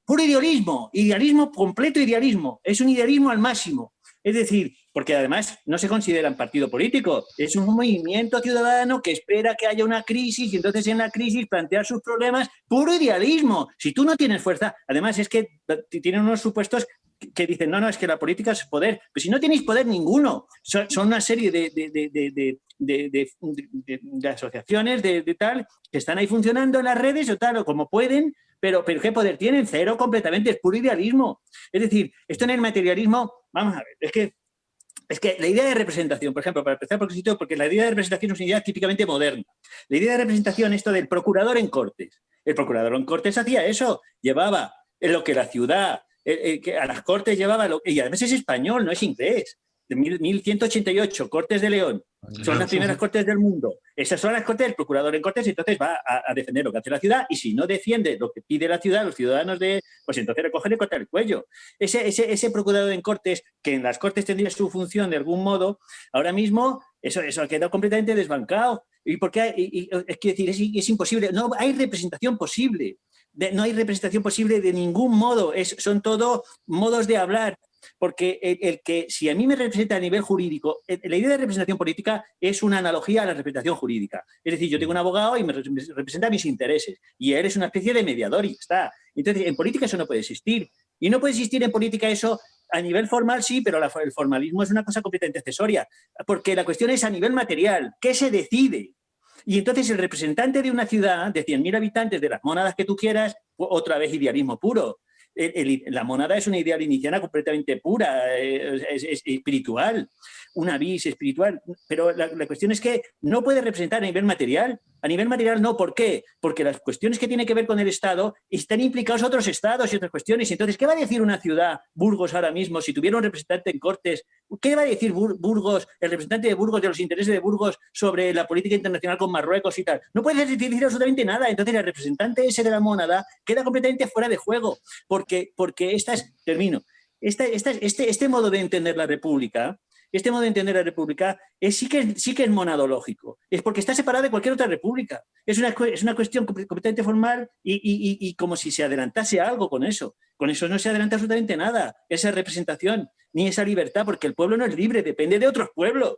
puro idealismo, completo idealismo. Es un idealismo al máximo. Es decir, porque además no se considera un partido político, es un movimiento ciudadano que espera que haya una crisis y entonces en la crisis plantear sus problemas, puro idealismo. Si tú no tienes fuerza, además es que tienen unos supuestos que dicen, no, es que la política es poder. Pero si no tenéis poder ninguno, son una serie de asociaciones de tal que están ahí funcionando en las redes o tal, o como pueden, pero ¿qué poder tienen? Cero completamente, es puro idealismo. Es decir, esto en el materialismo, vamos a ver, es que la idea de representación, por ejemplo, para empezar porque la idea de representación es una idea típicamente moderna. La idea de representación, esto del procurador en Cortes. El procurador en Cortes hacía eso, llevaba lo que la ciudad... que a las Cortes llevaba, y además es español, no es inglés. de 1188, Cortes de León. Son las primeras cortes del mundo. Esas son las cortes, el procurador en cortes, entonces va a defender lo que hace la ciudad, y si no defiende lo que pide la ciudad, los ciudadanos pues entonces recogen y cortan el cuello. Ese procurador en cortes, que en las cortes tendría su función de algún modo, ahora mismo eso ha quedado completamente desbancado. ¿Y por qué? Es decir, es imposible. No hay representación posible. No hay representación posible de ningún modo. Son todo modos de hablar. Porque el que, si a mí me representa a nivel jurídico, la idea de representación política es una analogía a la representación jurídica. Es decir, yo tengo un abogado y me representa mis intereses, y él es una especie de mediador y ya está. Entonces, en política eso no puede existir. Y no puede existir en política eso a nivel formal, sí, pero el formalismo es una cosa completamente accesoria. Porque la cuestión es a nivel material. ¿Qué se decide? Y entonces el representante de una ciudad de 100.000 habitantes, de las mónadas que tú quieras, otra vez idealismo puro. La mónada es una idea liniciana completamente pura, es espiritual, una vis espiritual, pero la cuestión es que no puede representar a nivel material. A nivel material no, ¿por qué? Porque las cuestiones que tienen que ver con el Estado están implicados otros estados y otras cuestiones. Entonces, ¿qué va a decir una ciudad, Burgos ahora mismo, si tuviera un representante en Cortes? ¿Qué va a decir Burgos, el representante de Burgos, de los intereses de Burgos sobre la política internacional con Marruecos y tal? No puede decir absolutamente nada. Entonces, el representante ese de la mónada queda completamente fuera de juego, porque este modo de entender la República, sí que es monadológico. Es porque está separado de cualquier otra república. Es una cuestión completamente formal y como si se adelantase algo con eso. Con eso no se adelanta absolutamente nada. Esa representación, ni esa libertad, porque el pueblo no es libre, depende de otros pueblos.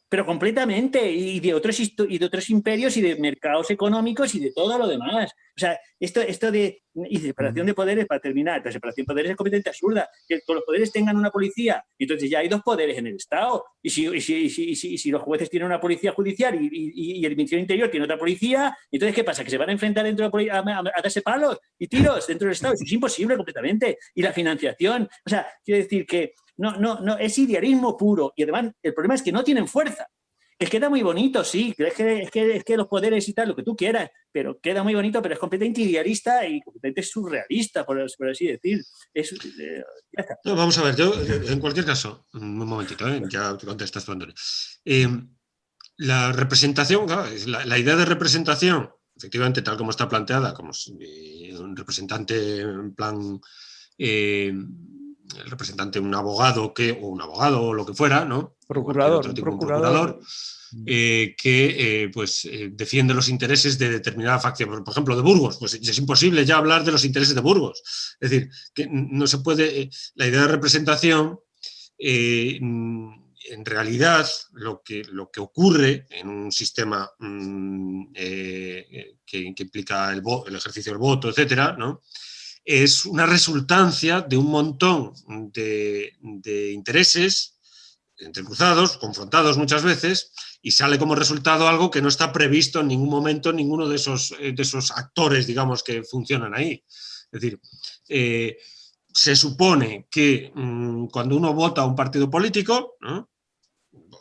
Pero completamente, y de otros imperios y de mercados económicos y de todo lo demás. O sea, esto de separación de poderes, para terminar, la separación de poderes es completamente absurda. Que todos los poderes tengan una policía, y entonces ya hay dos poderes en el Estado. Y si los jueces tienen una policía judicial y el Ministerio del Interior tiene otra policía, entonces ¿qué pasa? ¿Que se van a enfrentar dentro de la a darse palos y tiros dentro del Estado? Eso es imposible completamente. Y la financiación, o sea, quiero decir que no, es idealismo puro, y además el problema es que no tienen fuerza. Que queda muy bonito, sí, es que los poderes y tal, lo que tú quieras, pero queda muy bonito, pero es completamente idealista y completamente surrealista, por así decir. Ya está. No, vamos a ver, yo en cualquier caso, un momentito, ya te contestas tú, Antonio. La representación, claro, la idea de representación, efectivamente, tal como está planteada, como un representante en plan... el representante, un abogado o lo que fuera, ¿no? Procurador, otro tipo, un procurador que defiende los intereses de determinada facción. Por ejemplo, de Burgos, pues es imposible ya hablar de los intereses de Burgos. Es decir, que no se puede... La idea de representación, en realidad, lo que ocurre en un sistema que implica el ejercicio del voto, etcétera, ¿no? Es una resultancia de un montón de intereses entrecruzados, confrontados muchas veces, y sale como resultado algo que no está previsto en ningún momento en ninguno de esos actores, digamos, que funcionan ahí. Es decir, se supone que cuando uno vota a un partido político, ¿no?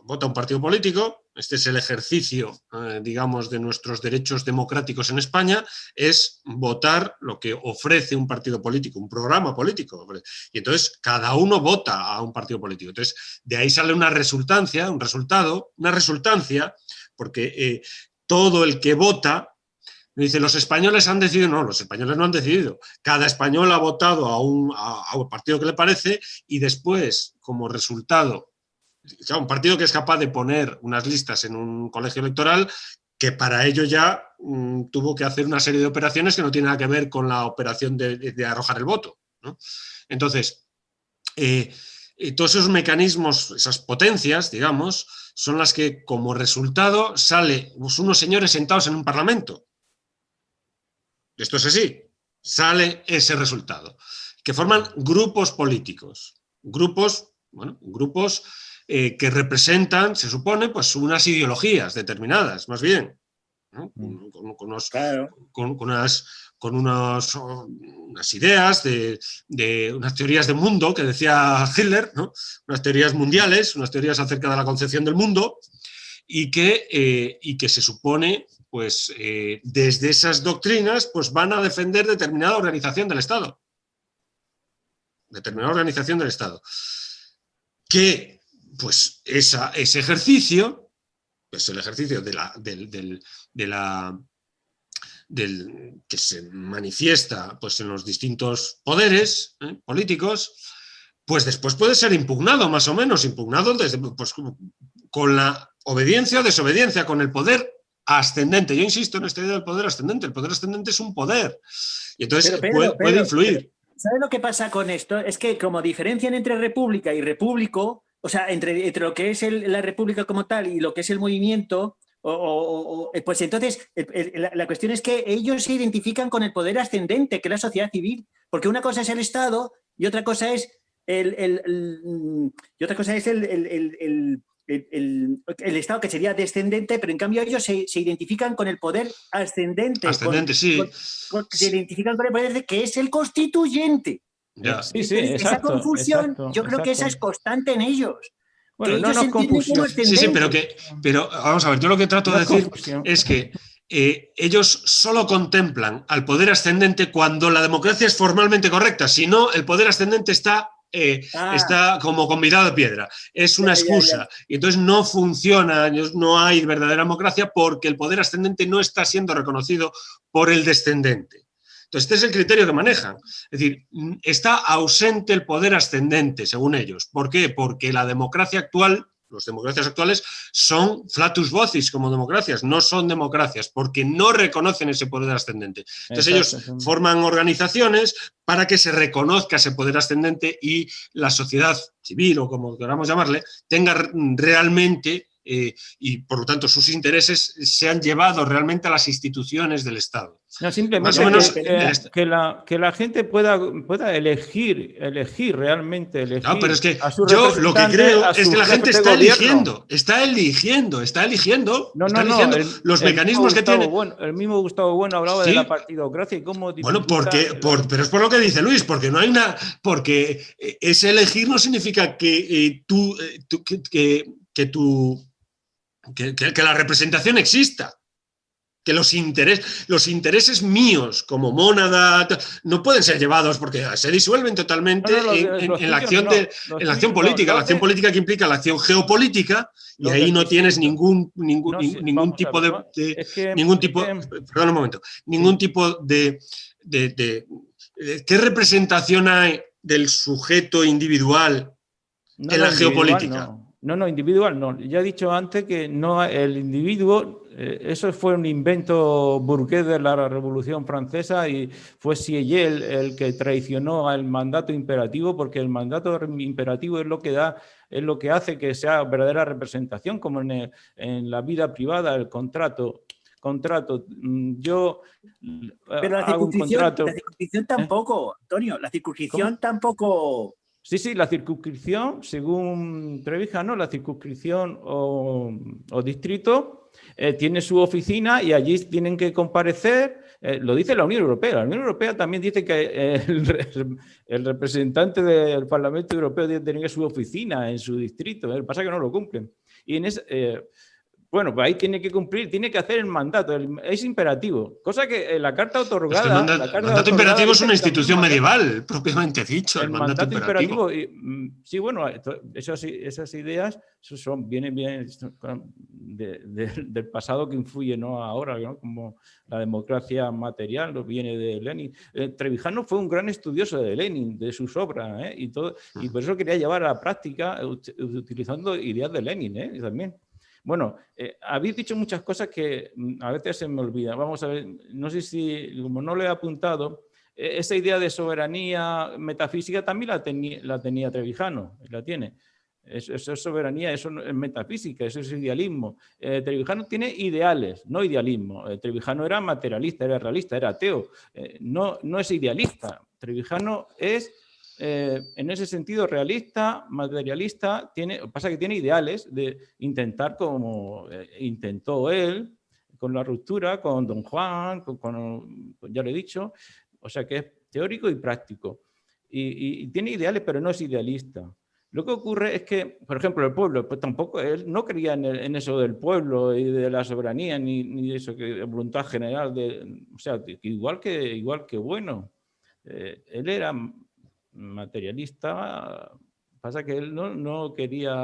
Vota a un partido político, este es el ejercicio, digamos, de nuestros derechos democráticos en España, es votar lo que ofrece un partido político, un programa político. Y entonces cada uno vota a un partido político. Entonces de ahí sale una resultancia, un resultado, una resultancia, porque todo el que vota, dice, los españoles han decidido. No, los españoles no han decidido. Cada español ha votado a un partido que le parece y después, como resultado, un partido que es capaz de poner unas listas en un colegio electoral, que para ello ya tuvo que hacer una serie de operaciones que no tienen nada que ver con la operación de arrojar el voto, ¿no? Entonces, todos esos mecanismos, esas potencias, digamos, son las que como resultado sale unos señores sentados en un parlamento. Esto es así, sale ese resultado, que forman grupos políticos, grupos que representan, se supone, pues unas ideologías determinadas, más bien, ¿no? Con unas ideas de unas teorías de mundo que decía Hitler, ¿no? Unas teorías mundiales, unas teorías acerca de la concepción del mundo, y que se supone, pues, desde esas doctrinas, pues van a defender determinada organización del Estado. Que pues ese ejercicio, pues el ejercicio que se manifiesta pues, en los distintos poderes políticos, pues después puede ser impugnado, más o menos, impugnado desde, pues, con la obediencia o desobediencia, con el poder ascendente. Yo insisto en esta idea del poder ascendente. El poder ascendente es un poder. Y entonces puede influir. ¿Sabes lo que pasa con esto? Es que como diferencian entre república y repúblico, o sea, entre lo que es la república como tal y lo que es el movimiento, pues entonces la cuestión es que ellos se identifican con el poder ascendente, que es la sociedad civil, porque una cosa es el Estado y otra cosa es el Estado, que sería descendente, pero en cambio ellos se identifican con el poder ascendente. Ascendente, sí. Se identifican con el poder que es el constituyente. Ya. Sí, sí, Entonces, exacto, esa confusión, yo creo que esa es constante en ellos. Bueno, que no, ellos no confusión. Sí, pero vamos a ver, yo lo que trato de decir es que ellos solo contemplan al poder ascendente cuando la democracia es formalmente correcta, si no, el poder ascendente está como convidado de piedra, es una excusa, y entonces no funciona, no hay verdadera democracia porque el poder ascendente no está siendo reconocido por el descendente. Entonces, este es el criterio que manejan. Es decir, está ausente el poder ascendente, según ellos. ¿Por qué? Porque la democracia actual, las democracias actuales, son flatus vocis como democracias, no son democracias, porque no reconocen ese poder ascendente. Entonces, ellos forman organizaciones para que se reconozca ese poder ascendente y la sociedad civil, o como queramos llamarle, tenga realmente... y por lo tanto sus intereses se han llevado realmente a las instituciones del Estado. No, simplemente más o menos que la gente pueda elegir realmente. No, pero es que yo lo que creo es que la gente está eligiendo los mecanismos que tiene. El mismo Gustavo Bueno hablaba de la partidocracia y cómo... Bueno, pero es por lo que dice Luis, porque no hay una... Porque ese elegir no significa que la representación exista, que los intereses míos como mónada no pueden ser llevados porque se disuelven totalmente en la acción política. La acción política que implica la acción geopolítica y ahí no tienes ningún tipo de ¿qué representación hay del sujeto individual en la geopolítica? No, individual no. Ya he dicho antes que no, el individuo, eso fue un invento burgués de la Revolución Francesa y fue Sieyès el que traicionó al mandato imperativo, porque el mandato imperativo es lo que hace que sea verdadera representación, como en la vida privada, el contrato. Yo pero hago un contrato. La circunscripción tampoco, Antonio, la circunscripción tampoco... Sí, la circunscripción, según Trevijano, la circunscripción o distrito tiene su oficina y allí tienen que comparecer, lo dice la Unión Europea. La Unión Europea también dice que el representante del Parlamento Europeo tiene que tener su oficina en su distrito. Lo que pasa es que no lo cumplen. Y en ese... Bueno, pues ahí tiene que cumplir, tiene que hacer el mandato, es imperativo, cosa que la carta otorgada... El mandato imperativo es una institución medieval, propiamente dicho. El mandato imperativo. Sí, bueno, esas ideas vienen del pasado que influye, ¿no? Ahora, ¿no? Como la democracia material, viene de Lenin. Trevijano fue un gran estudioso de Lenin, de sus obras, y por eso quería llevar a la práctica utilizando ideas de Lenin, también. Bueno, habéis dicho muchas cosas que a veces se me olvidan. Vamos a ver, no sé si, como no lo he apuntado, esa idea de soberanía metafísica también la tenía Trevijano, la tiene. Eso es soberanía, eso es metafísica, eso es idealismo. Trevijano tiene ideales, no idealismo. Trevijano era materialista, era realista, era ateo. No es idealista. Trevijano es... en ese sentido realista, materialista, pasa que tiene ideales de intentar, como intentó él, con la ruptura, con Don Juan, ya lo he dicho, o sea que es teórico y práctico. Y tiene ideales, pero no es idealista. Lo que ocurre es que, por ejemplo, el pueblo, pues tampoco, él no creía en eso del pueblo y de la soberanía, ni de eso, que voluntad general, o sea, igual que bueno. Él era materialista, Pasa que él no quería,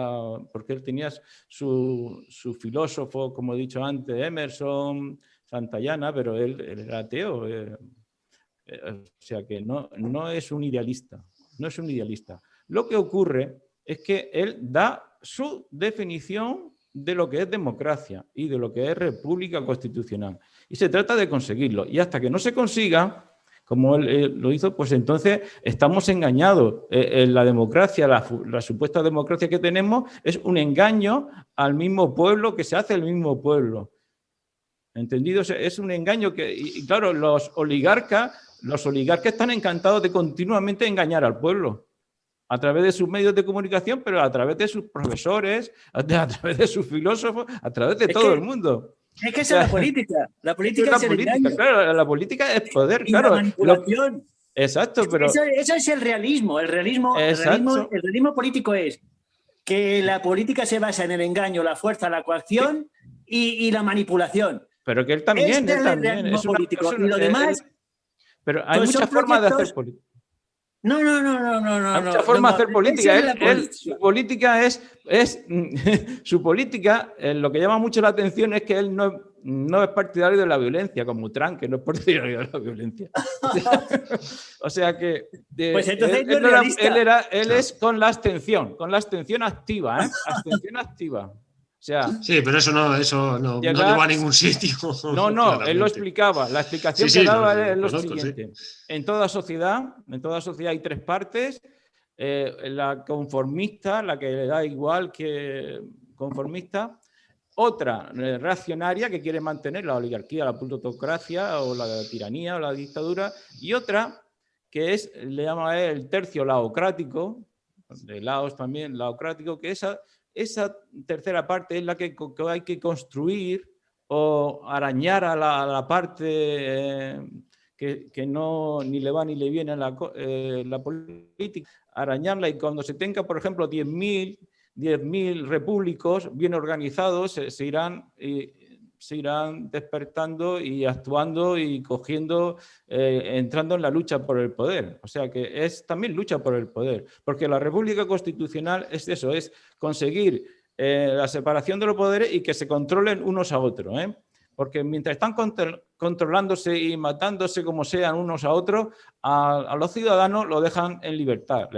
porque él tenía su filósofo, como he dicho antes, Emerson, Santayana, pero él era ateo. O sea que no es un idealista, no es un idealista. Lo que ocurre es que él da su definición de lo que es democracia y de lo que es república constitucional. Y se trata de conseguirlo. Y hasta que no se consiga, como él lo hizo, pues entonces estamos engañados. La democracia, la supuesta democracia que tenemos, es un engaño al mismo pueblo, que se hace el mismo pueblo. ¿Entendido? Es un engaño y claro, los oligarcas están encantados de continuamente engañar al pueblo a través de sus medios de comunicación, pero a través de sus profesores, a través de sus filósofos, a través de todo el mundo. Es que esa es la política. La política es el engaño. Claro, la política es poder, y claro. La manipulación. Exacto, pero... Eso es el realismo. El realismo político es que la política se basa en el engaño, la fuerza, la coacción y la manipulación. Pero que él también es político. Y lo demás... Pero hay muchas formas de hacer política. No. Hay muchas formas de hacer política. Su política su política, lo que llama mucho la atención es que él no es partidario de la violencia, como Trump, que no es partidario de la violencia. O sea que pues entonces él es con la abstención activa, abstención activa. O sea, sí, pero eso no lleva a ningún sitio. No, él lo explicaba. La explicación que daba es lo siguiente. Sí. En toda sociedad hay tres partes. La conformista, la que le da igual que conformista. Otra reaccionaria, que quiere mantener la oligarquía, la plutocracia o la tiranía o la dictadura. Y otra que le llama el tercio laocrático, de Laos también, laocrático, que esa tercera parte es la que hay que construir o arañar a la parte que no ni le va ni le viene a la política, arañarla, y cuando se tenga, por ejemplo, 10.000 repúblicos bien organizados, se irán despertando y actuando y cogiendo, entrando en la lucha por el poder. O sea que es también lucha por el poder, porque la República Constitucional es eso, es conseguir la separación de los poderes y que se controlen unos a otros, porque mientras están controlándose y matándose como sean unos a otros, a los ciudadanos lo dejan en libertad,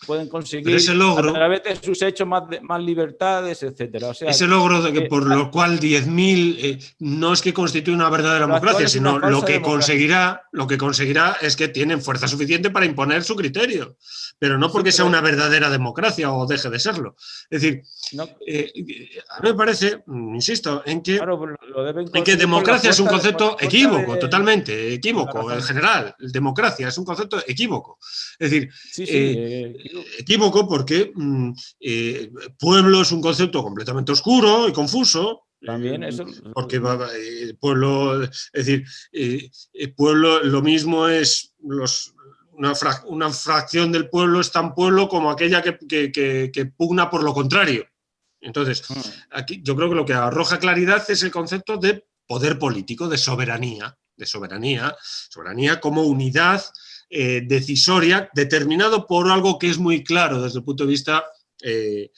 pueden conseguir a través de sus hechos más libertades, etcétera. O sea, ese logro por lo cual 10.000 no es que constituye una verdadera democracia, sino lo que conseguirá es que tienen fuerza suficiente para imponer su criterio, pero no porque sea una verdadera democracia o deje de serlo. Es decir, a mí me parece, insisto, en que democracia es un concepto equívoco, totalmente equívoco en general. Democracia es un concepto equívoco. Es decir, equívoco porque pueblo es un concepto completamente oscuro y confuso. También eso. Porque pueblo, es decir, pueblo lo mismo es una fracción del pueblo es tan pueblo como aquella que pugna por lo contrario. Entonces, aquí yo creo que lo que arroja claridad es el concepto de poder político, de soberanía como unidad decisoria, determinado por algo que es muy claro desde el punto de vista de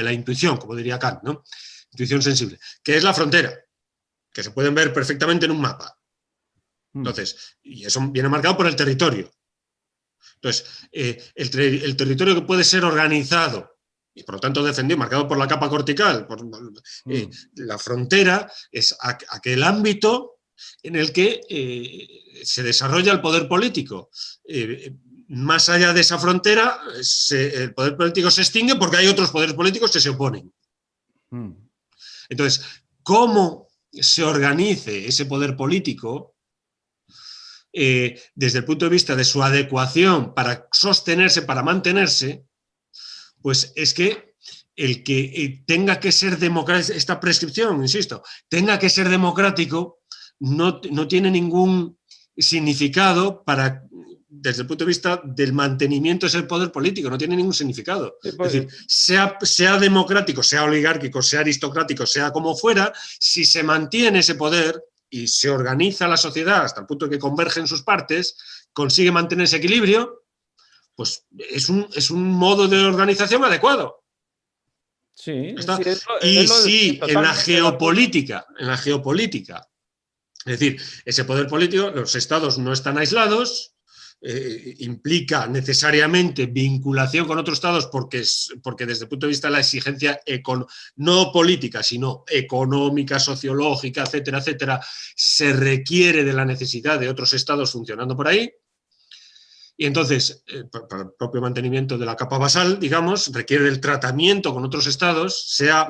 la intuición, como diría Kant, ¿no? Intuición sensible, que es la frontera, que se pueden ver perfectamente en un mapa. Entonces, y eso viene marcado por el territorio. Entonces, el territorio que puede ser organizado y por lo tanto defendido, marcado por la capa cortical, la frontera es aquel ámbito en el que se desarrolla el poder político. Más allá de esa frontera, el poder político se extingue porque hay otros poderes políticos que se oponen. Entonces, ¿cómo se organice ese poder político? Desde el punto de vista de su adecuación para sostenerse, para mantenerse, pues es que el que tenga que ser democrático, esta prescripción, insisto, tenga que ser democrático, no tiene ningún significado desde el punto de vista del mantenimiento de ese poder político, no tiene ningún significado. Es decir, sea democrático, sea oligárquico, sea aristocrático, sea como fuera, si se mantiene ese poder, y se organiza la sociedad hasta el punto de que convergen sus partes, consigue mantener ese equilibrio, pues es un modo de organización adecuado. Sí, ¿Está? sí, Y sí, en la geopolítica. geopolítica, es decir, ese poder político, los estados no están aislados, implica necesariamente vinculación con otros estados porque desde el punto de vista de la exigencia no política, sino económica, sociológica, etcétera, etcétera, se requiere de la necesidad de otros estados funcionando por ahí. Y entonces, para el propio mantenimiento de la capa basal, digamos, requiere del tratamiento con otros estados, sea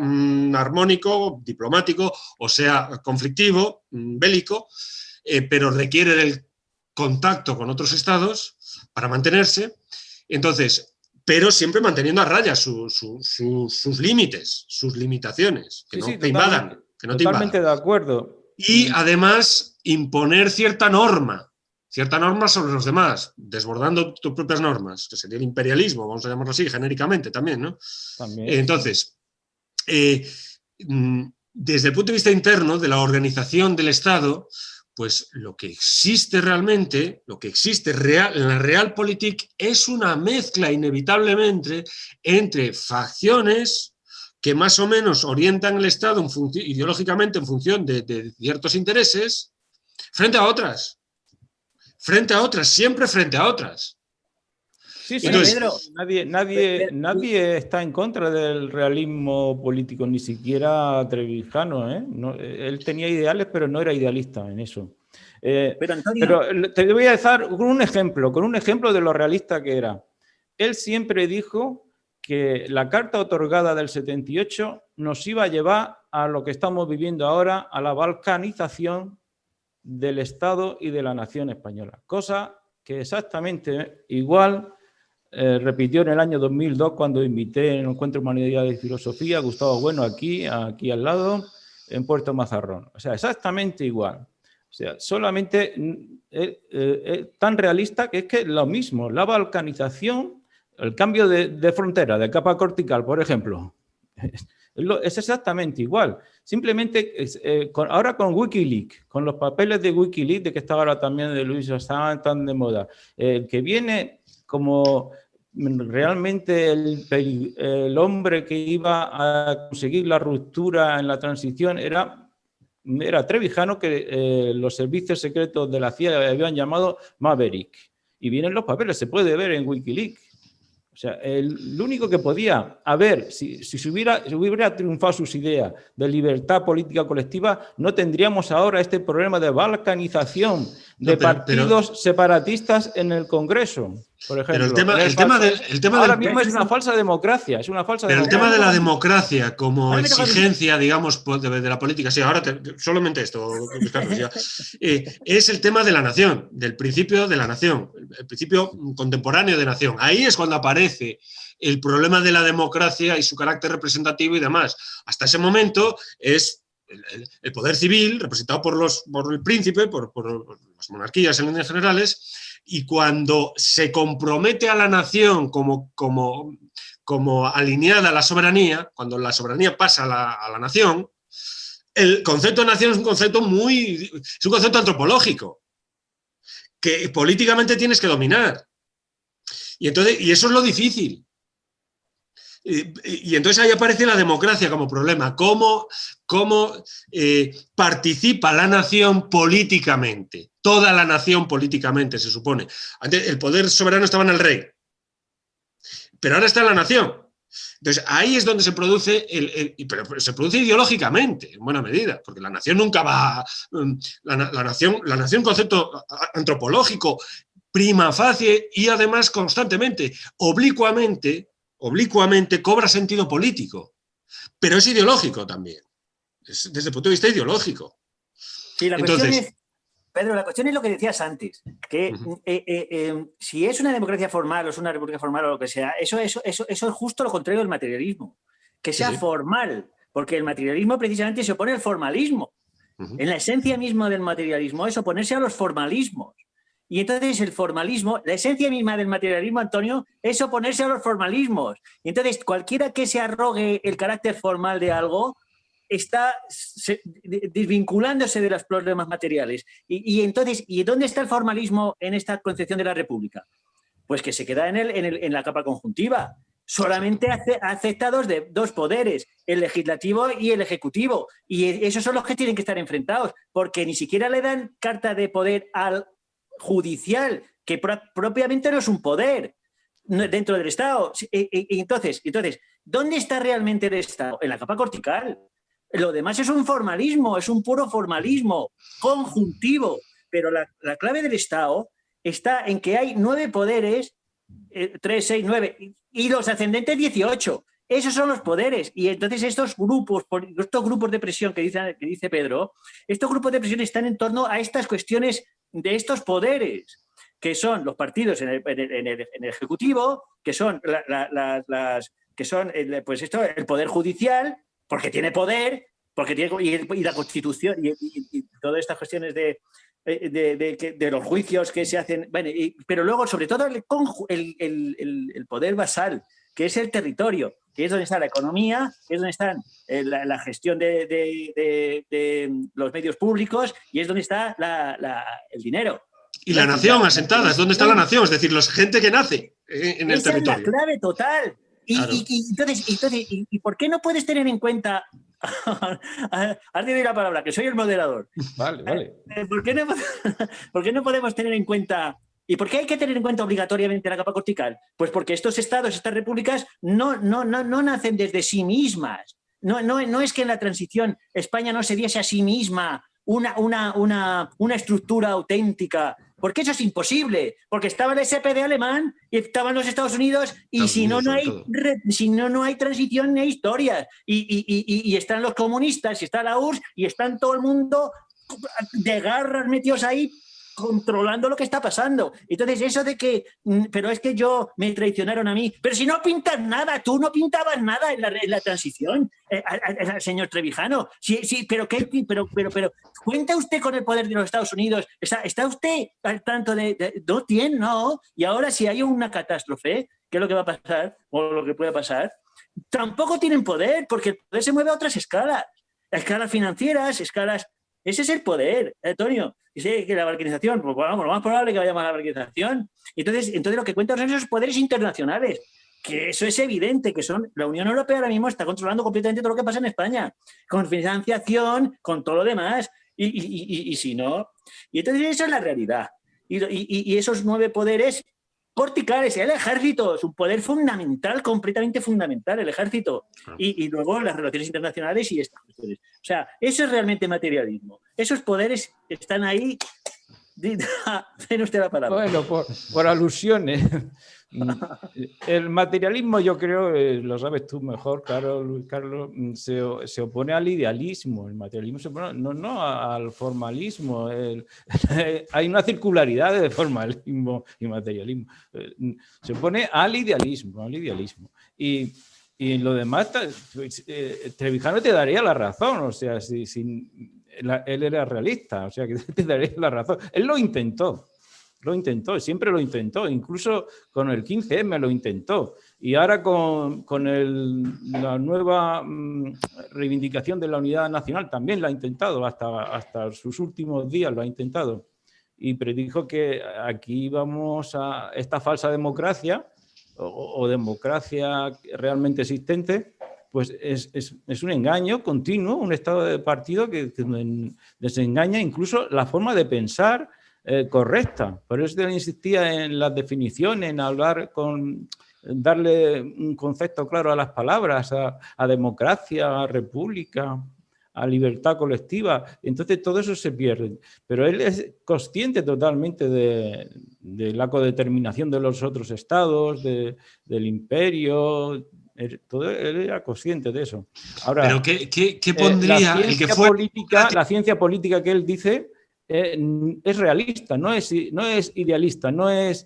armónico, diplomático, o sea conflictivo, bélico, pero requiere del contacto con otros estados para mantenerse. Entonces, pero siempre manteniendo a raya sus límites, sus limitaciones, que no te invadan. Totalmente de acuerdo. Y además imponer cierta norma sobre los demás, desbordando tus propias normas, que sería el imperialismo, vamos a llamarlo así, genéricamente también, ¿no? También. Entonces, desde el punto de vista interno de la organización del Estado, pues lo que existe realmente, lo que existe en la Realpolitik es una mezcla inevitablemente entre facciones que más o menos orientan el Estado ideológicamente en función de ciertos intereses, frente a otras, siempre frente a otras. Sí, sí. Entonces, nadie está en contra del realismo político, ni siquiera Trevijano, ¿eh? No, él tenía ideales, pero no era idealista en eso. Pero Antonio, pero te voy a dar con un ejemplo de lo realista que era. Él siempre dijo que la carta otorgada del 78 nos iba a llevar a lo que estamos viviendo ahora, a la balcanización del Estado y de la nación española. Cosa que exactamente igual repitió en el año 2002 cuando invité en el Encuentro de Humanidades y Filosofía a Gustavo Bueno aquí al lado, en Puerto Mazarrón. O sea, exactamente igual. O sea, solamente tan realista que es que lo mismo, la balcanización, el cambio de frontera, de capa cortical, por ejemplo, es exactamente igual. Simplemente, ahora con Wikileaks, con los papeles de Wikileaks, de que está ahora también de Luis Assange tan de moda, que viene como realmente el hombre que iba a conseguir la ruptura en la transición era Trevijano, que los servicios secretos de la CIA habían llamado Maverick. Y vienen los papeles, se puede ver en Wikileaks. O sea, el único que podía haber, si hubiera triunfado sus ideas de libertad política colectiva, no tendríamos ahora este problema de balcanización de partidos separatistas en el Congreso, por ejemplo. Pero el tema ahora mismo es una falsa democracia, es una falsa democracia. El tema de la democracia como exigencia, digamos, de la política, sí, ahora solamente esto, Carlos, ya, es el tema de la nación, del principio de la nación, el principio contemporáneo de nación. Ahí es cuando aparece el problema de la democracia y su carácter representativo y demás. Hasta ese momento es el poder civil, representado por el príncipe, por las monarquías en líneas generales, y cuando se compromete a la nación como alineada a la soberanía, cuando la soberanía pasa a la nación, el concepto de nación es un concepto antropológico, que políticamente tienes que dominar. Y eso es lo difícil. Y entonces ahí aparece la democracia como problema. ¿Cómo participa la nación políticamente? Toda la nación políticamente, se supone. Antes el poder soberano estaba en el rey, pero ahora está en la nación. Entonces ahí es donde se produce, pero se produce ideológicamente, en buena medida, porque la nación nunca va... La nación concepto antropológico, prima facie y además constantemente, oblicuamente cobra sentido político, pero es ideológico también, desde el punto de vista ideológico. Sí, Pedro, la cuestión es lo que decías antes, que si es una democracia formal o es una república formal o lo que sea, eso es justo lo contrario del materialismo, que sea formal, porque el materialismo precisamente se opone al formalismo. En la esencia misma del materialismo es oponerse a los formalismos. Y entonces el formalismo, la esencia misma del materialismo, Antonio, es oponerse a los formalismos. Y entonces cualquiera que se arrogue el carácter formal de algo está desvinculándose de los problemas materiales. Y entonces, ¿y dónde está el formalismo en esta concepción de la República? Pues que se queda en la capa conjuntiva. Solamente aceptados de dos poderes, el legislativo y el ejecutivo. Y esos son los que tienen que estar enfrentados, porque ni siquiera le dan carta de poder al judicial, que propiamente no es un poder dentro del Estado. Entonces, ¿dónde está realmente el Estado? En la capa cortical. Lo demás es un formalismo, es un puro formalismo conjuntivo. Pero la clave del Estado está en que hay 9 poderes, 3, 6, 9, y los ascendentes 18. Esos son los poderes. Y entonces estos grupos de presión que dice Pedro, estos grupos de presión están en torno a estas cuestiones de estos poderes, que son los partidos en el Ejecutivo, que son el poder judicial, porque tiene poder, y la Constitución, y todas estas cuestiones de los juicios que se hacen, bueno, pero luego sobre todo el poder basal, que es el territorio, que es donde está la economía, que es donde está la gestión de los medios públicos, y es donde está el dinero. Y la nación asentada, es donde está la nación, es decir, la gente que nace en el territorio. Esa es la clave total. Claro. ¿Y por qué no puedes tener en cuenta? Has de oír la palabra, que soy el moderador. Vale. ¿Por qué no podemos tener en cuenta? ¿Y por qué hay que tener en cuenta obligatoriamente la capa cortical? Pues porque estos estados, estas repúblicas, no nacen desde sí mismas. No es que en la transición España no se diese a sí misma una estructura auténtica, porque eso es imposible, porque estaba el SPD alemán y estaban los Estados Unidos, y si no hay transición, no hay historias, y están los comunistas, y está la URSS, y están todo el mundo de garras metidos ahí controlando lo que está pasando. Entonces eso de que, pero es que me traicionaron a mí, pero si no pintas nada, tú no pintabas nada en la transición, señor Trevijano. Sí, pero cuenta usted con el poder de los Estados Unidos, está usted al tanto no, y ahora si hay una catástrofe, ¿qué es lo que va a pasar? O lo que puede pasar, tampoco tienen poder, porque el poder se mueve a otras escalas financieras, ese es el poder, Antonio. Dice que la balcanización, pues vamos, lo más probable es que vayamos a la balcanización. Entonces lo que cuentan son esos poderes internacionales, que eso es evidente, que son la Unión Europea ahora mismo está controlando completamente todo lo que pasa en España, con financiación, con todo lo demás, y si no. Y entonces eso es la realidad. Y esos 9 poderes corticales, el ejército es un poder fundamental, completamente fundamental, el ejército. Y luego las relaciones internacionales y estas cuestiones. O sea, eso es realmente materialismo. Esos poderes están ahí. Den usted la palabra. Bueno, por alusiones. El materialismo, yo creo, lo sabes tú mejor, Luis Carlos, se opone al idealismo. El materialismo se opone no al formalismo. Hay una circularidad de formalismo y materialismo. Se opone al idealismo. Y en lo demás, Trevijano te daría la razón, o sea, él era realista, o sea, que te daría la razón. Él lo intentó, siempre lo intentó, incluso con el 15M lo intentó. Y ahora con la nueva reivindicación de la unidad nacional también lo ha intentado, hasta sus últimos días lo ha intentado. Y predijo que aquí vamos a esta falsa democracia, o democracia realmente existente, pues es un engaño continuo, un estado de partido que desengaña incluso la forma de pensar correcta. Por eso él insistía en las definiciones, en darle un concepto claro a las palabras, a democracia, a república, a libertad colectiva. Entonces todo eso se pierde. Pero él es consciente totalmente de la codeterminación de los otros estados, del imperio. Él era consciente de eso. Ahora, pero ¿qué pondría el que fue la ciencia política que él dice es realista, no es idealista, él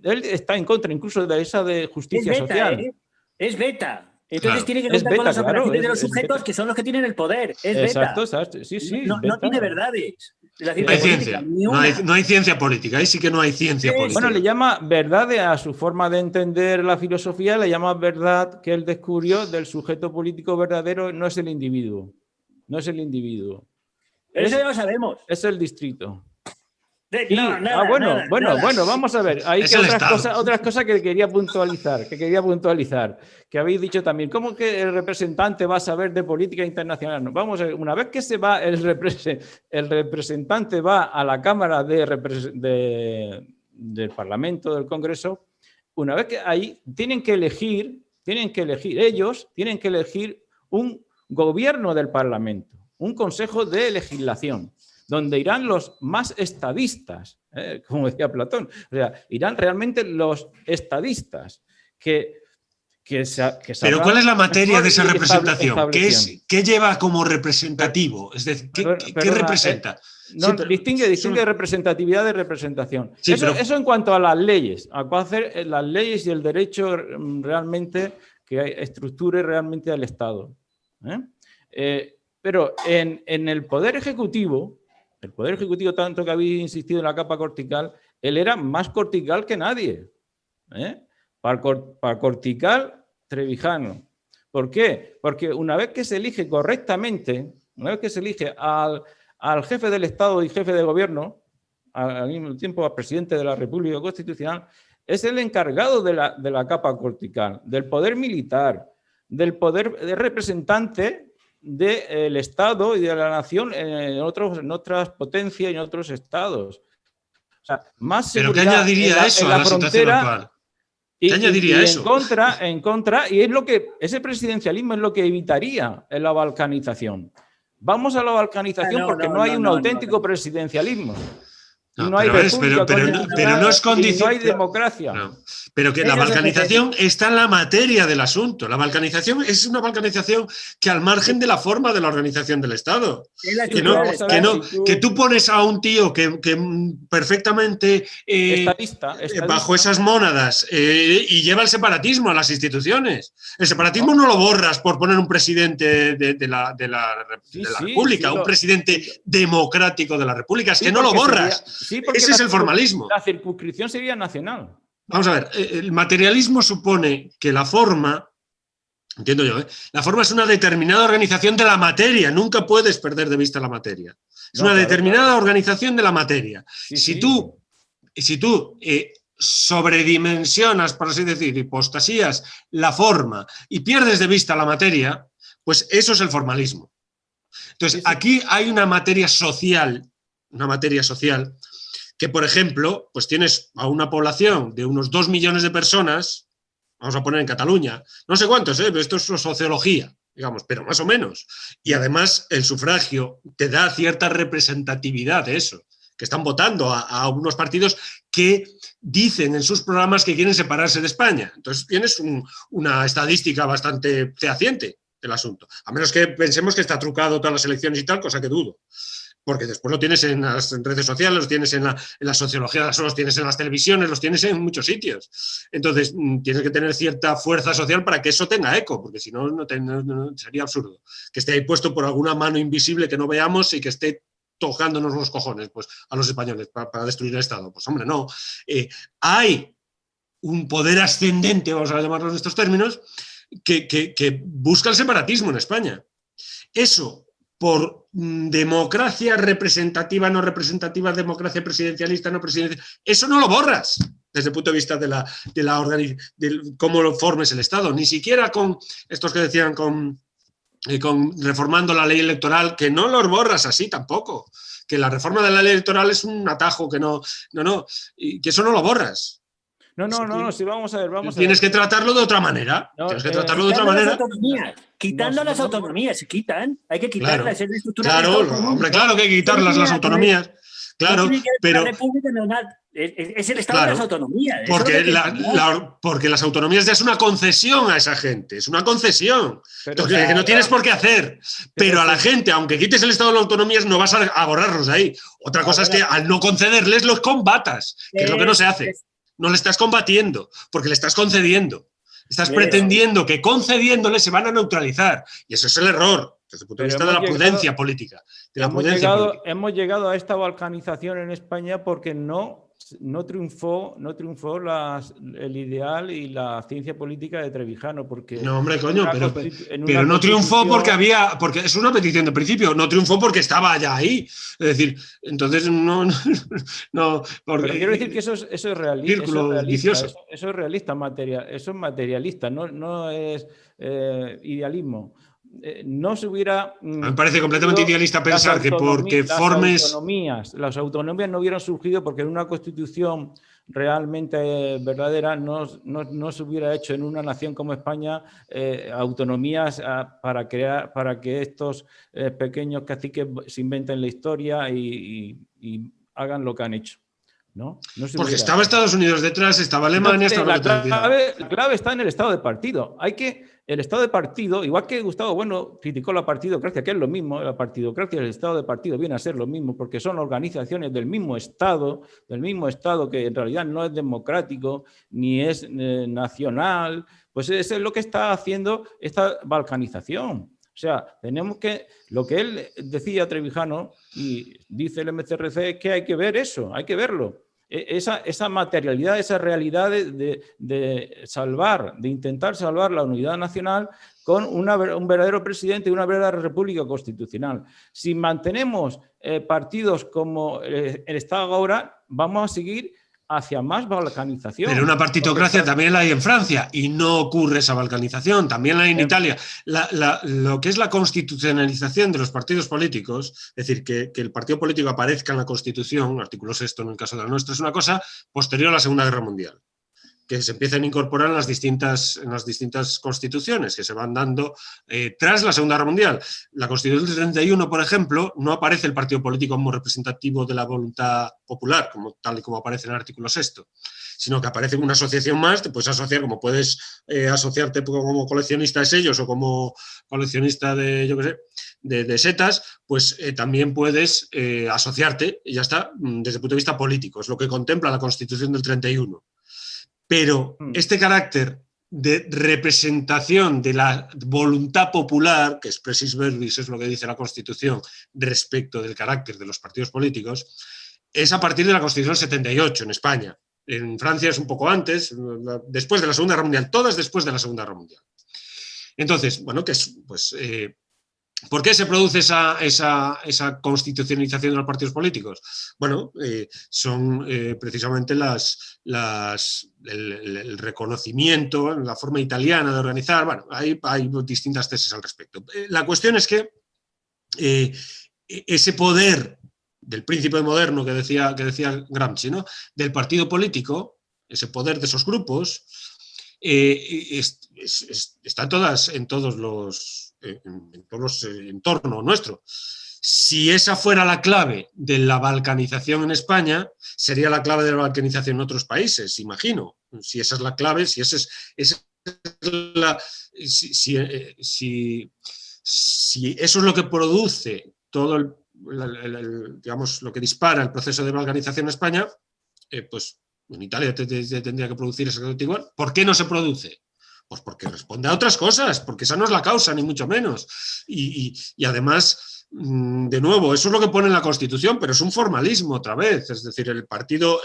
está en contra incluso de esa de justicia social. Es beta. Entonces tiene que contar con las operaciones de los sujetos, que son los que tienen el poder. Es exacto, beta. Sí, no tiene verdades. la No hay política, ciencia, ni no una. hay ciencia política, ahí sí que no hay ciencia Sí, política. Bueno, le llama verdad a su forma de entender la filosofía, le llama verdad que él descubrió del sujeto político verdadero no es el individuo. No es el individuo. Eso ya lo sabemos. Es el distrito. No, nada, bueno, vamos a ver. Hay Es que el otras Estado. cosas que quería puntualizar, que habéis dicho también. ¿Cómo que el representante va a saber de política internacional? No, vamos a ver, una vez que se va el representante va a la Cámara del Parlamento, del Congreso, una vez que ahí tienen que elegir un gobierno del Parlamento, un consejo de legislación, donde irán los más estadistas, como decía Platón. O sea, irán realmente los estadistas Pero ¿cuál es la materia de esa representación? ¿Qué lleva como representativo? Es decir, ¿qué representa? No, distingue representatividad de representación. Sí, eso en cuanto a las leyes, a hacer las leyes y el derecho realmente que estructure realmente al Estado. Pero en el Poder Ejecutivo, tanto que habéis insistido en la capa cortical, él era más cortical que nadie. Para cortical trevijano. ¿Por qué? Porque una vez que se elige correctamente, una vez que se elige al jefe del Estado y jefe de gobierno, al mismo tiempo al presidente de la República Constitucional, es el encargado de la capa cortical, del poder militar, del poder de representante del Estado y de la nación en otras potencias y en otros estados. O sea, más seguridad. ¿Pero qué añadiría eso a la situación actual? ¿Qué añadiría eso? En contra, y es lo que ese presidencialismo es lo que evitaría en la balcanización. Vamos a la balcanización porque no hay un auténtico presidencialismo. No hay república, pero no es condición. No hay democracia. No. Pero que la balcanización está en la materia del asunto. La balcanización es una balcanización que al margen de la forma de la organización del Estado. Que tú pones a un tío que perfectamente estadista. Bajo esas mónadas y lleva el separatismo a las instituciones. El separatismo no lo borras por poner un presidente de la República, un presidente democrático de la República. Es que no lo borras. Ese es el formalismo. La circunscripción sería nacional. Vamos a ver, el materialismo supone que la forma, entiendo yo, la forma es una determinada organización de la materia, nunca puedes perder de vista la materia. Es una determinada organización de la materia. Si tú sobredimensionas, por así decir, hipostasías la forma y pierdes de vista la materia, pues eso es el formalismo. Entonces, aquí hay una materia social, que, por ejemplo, pues tienes a una población de unos 2 millones de personas, vamos a poner en Cataluña, no sé cuántos, pero esto es sociología, digamos, pero más o menos. Y además el sufragio te da cierta representatividad de eso, que están votando a unos partidos que dicen en sus programas que quieren separarse de España. Entonces tienes una estadística bastante fehaciente del asunto. A menos que pensemos que está trucado todas las elecciones y tal, cosa que dudo. Porque después lo tienes en las redes sociales, los tienes en la sociología, los tienes en las televisiones, los tienes en muchos sitios. Entonces, tienes que tener cierta fuerza social para que eso tenga eco, porque si no, no sería absurdo. Que esté ahí puesto por alguna mano invisible que no veamos y que esté tocándonos los cojones pues, a los españoles para destruir el Estado. Pues hombre, no. Hay un poder ascendente, vamos a llamarlo en estos términos, que busca el separatismo en España. Eso, por democracia representativa, no representativa, democracia presidencialista, no presidencialista, eso no lo borras desde el punto de vista de cómo lo formes el Estado. Ni siquiera con estos que decían con reformando la ley electoral, que no los borras así tampoco. Que la reforma de la ley electoral es un atajo que que eso no lo borras. No, sí, vamos a ver. Tienes que tratarlo de otra manera. Quitando las autonomías, se quitan. Hay que quitarlas. Claro, claro que hay que quitarlas las autonomías. Claro, pero... La República es el Estado de las autonomías. Porque las autonomías ya es una concesión a esa gente. Es una concesión. Que no tienes por qué hacer. Pero a la gente, aunque quites el Estado de las autonomías, no vas a borrarlos de ahí. Otra cosa es que al no concederles los combatas, que es lo que no se hace. No le estás combatiendo, porque le estás concediendo. Estás pretendiendo que concediéndole se van a neutralizar. Y eso es el error. desde el punto de vista de la prudencia política. Hemos llegado a esta balcanización en España porque no triunfó el ideal y la ciencia política de Trevijano. Porque no, hombre, coño, pero no triunfó porque es una petición de principio, no triunfó porque estaba ya ahí. Es decir, entonces no porque, pero quiero decir que eso es realista. Círculo vicioso. Eso es realista, eso es materialista, no es idealismo. No se hubiera... Me parece completamente idealista pensar que porque formes... Las autonomías no hubieran surgido porque en una constitución realmente verdadera no se hubiera hecho en una nación como España autonomías para que estos pequeños caciques se inventen la historia y hagan lo que han hecho. ¿No? Porque estaba Estados Unidos detrás, estaba Alemania, estaba la clave está en el estado de partido. El estado de partido, igual que Gustavo Bueno criticó la partidocracia, que es lo mismo, la partidocracia y el estado de partido viene a ser lo mismo, porque son organizaciones del mismo estado que en realidad no es democrático ni es nacional, pues eso es lo que está haciendo esta balcanización. O sea, tenemos que, lo que él decía Trevijano y dice el MCRC es que hay que ver eso, hay que verlo. Esa materialidad, esa realidad de intentar salvar la unidad nacional con un verdadero presidente y una verdadera república constitucional. Si mantenemos partidos como el Estado ahora, vamos a seguir hacia más balcanización. Pero una partitocracia también la hay en Francia y no ocurre esa balcanización, también la hay en Italia. Lo que es la constitucionalización de los partidos políticos, es decir, que el partido político aparezca en la Constitución, artículo 6 en el caso de la nuestra, es una cosa posterior a la Segunda Guerra Mundial, que se empiezan a incorporar en las distintas constituciones que se van dando tras la Segunda Guerra Mundial. La Constitución del 31, por ejemplo, no aparece el partido político como representativo de la voluntad popular, tal y como aparece en el artículo 6, sino que aparece una asociación más, te puedes asociar como puedes asociarte como coleccionista de sellos o como coleccionista de, yo qué sé, de setas, pues también puedes asociarte y ya está, desde el punto de vista político, es lo que contempla la Constitución del 31. Pero este carácter de representación de la voluntad popular, que expressis verbis es lo que dice la Constitución respecto del carácter de los partidos políticos, es a partir de la Constitución del 78 en España. En Francia es un poco antes, después de la Segunda Guerra Mundial, todas después de la Segunda Guerra Mundial. Entonces, bueno, que es, pues... ¿por qué se produce esa constitucionalización de los partidos políticos? Bueno, son precisamente el reconocimiento, la forma italiana de organizar. Bueno, hay distintas tesis al respecto. La cuestión es que ese poder del príncipe moderno que decía Gramsci, ¿no?, del partido político, ese poder de esos grupos, está en todos los entornos nuestro. Si esa fuera la clave de la balcanización en España, sería la clave de la balcanización en otros países, imagino. Si esa es la clave, si eso es lo que produce todo digamos, lo que dispara el proceso de balcanización en España, pues en Italia tendría que producir exactamente igual. ¿Por qué no se produce? Pues porque responde a otras cosas, porque esa no es la causa, ni mucho menos. Y además, de nuevo, eso es lo que pone en la Constitución, pero es un formalismo otra vez. Es decir, el partido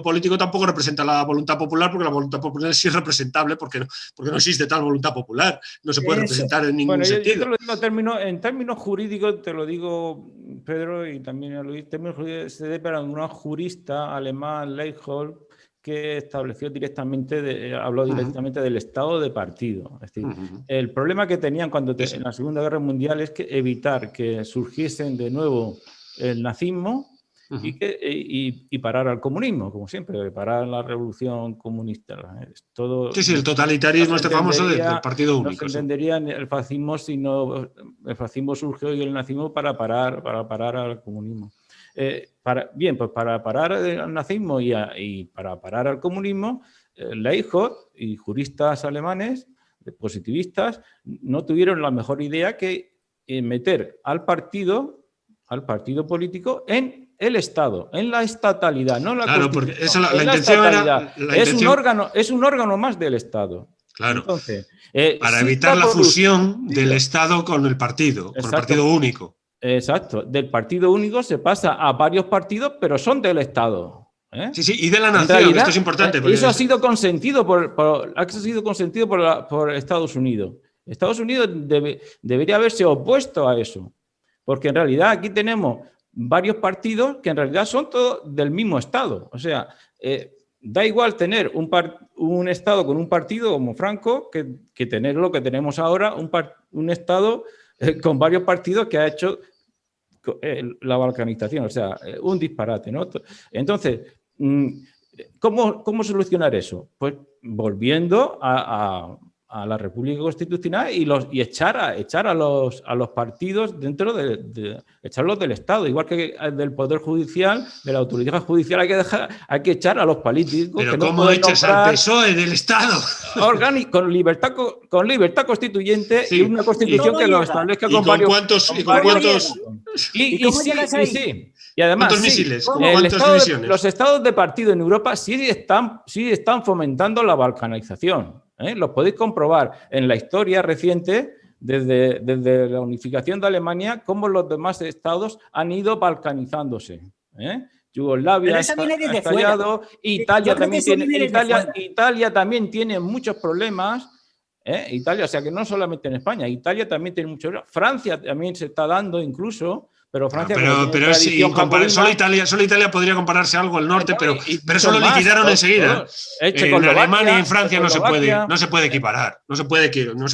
político tampoco representa la voluntad popular, porque la voluntad popular es irrepresentable, porque no existe tal voluntad popular. No se puede representar en ningún sentido. Yo te lo digo en términos jurídicos, te lo digo, Pedro, y también a Luis, términos jurídicos se debe a un jurista alemán, Leichhold, que estableció habló directamente del estado de partido. Es decir, el problema que tenían en la Segunda Guerra Mundial es que evitar que surgiesen de nuevo el nazismo y parar al comunismo, como siempre, parar la revolución comunista. El totalitarismo famoso del partido único. No se entendería el fascismo, sino el fascismo surgió y el nazismo para parar al comunismo. Para parar al nazismo y para parar al comunismo, Leichhold y juristas alemanes, positivistas, no tuvieron la mejor idea que meter al partido político en el Estado, en la estatalidad, no la Constitución. Porque la intención era... Es un órgano más del Estado. Claro. Entonces, para si evitar la corrupción, fusión del Estado con el partido único. Exacto, del partido único se pasa a varios partidos, pero son del Estado. Sí, sí, y de la En nación, realidad, esto es importante. Porque eso ha sido consentido por Estados Unidos. Estados Unidos debería haberse opuesto a eso, porque en realidad aquí tenemos varios partidos que en realidad son todos del mismo Estado. O sea, da igual tener un Estado con un partido como Franco que tener lo que tenemos ahora, un Estado con varios partidos que ha hecho la balcanización, o sea, un disparate, ¿no? Entonces, ¿cómo solucionar eso? Pues volviendo a la República Constitucional y echar a los partidos dentro echarlos del Estado, igual que del Poder Judicial, de la autoridad judicial hay que echar a los políticos. Pero que no ¿cómo echas al PSOE del Estado? Con libertad constituyente, sí, y una constitución que lo establezca con varios. ¿Y con cuántos? ¿Y cómo llegas ahí? Sí. Y además, ¿cuántos misiles? ¿Cuántas divisiones? Los estados de partido en Europa sí están fomentando la balcanización. Lo podéis comprobar en la historia reciente, desde la unificación de Alemania, cómo los demás estados han ido balcanizándose. Yugoslavia ha estallado, Italia también tiene muchos problemas. Italia, o sea que no solamente en España, Italia también tiene muchos problemas. Francia también se está dando incluso. Pero Francia, pero sí, solo Italia podría compararse algo al norte, pero eso lo liquidaron enseguida. En Alemania y en Francia no se puede equiparar, no se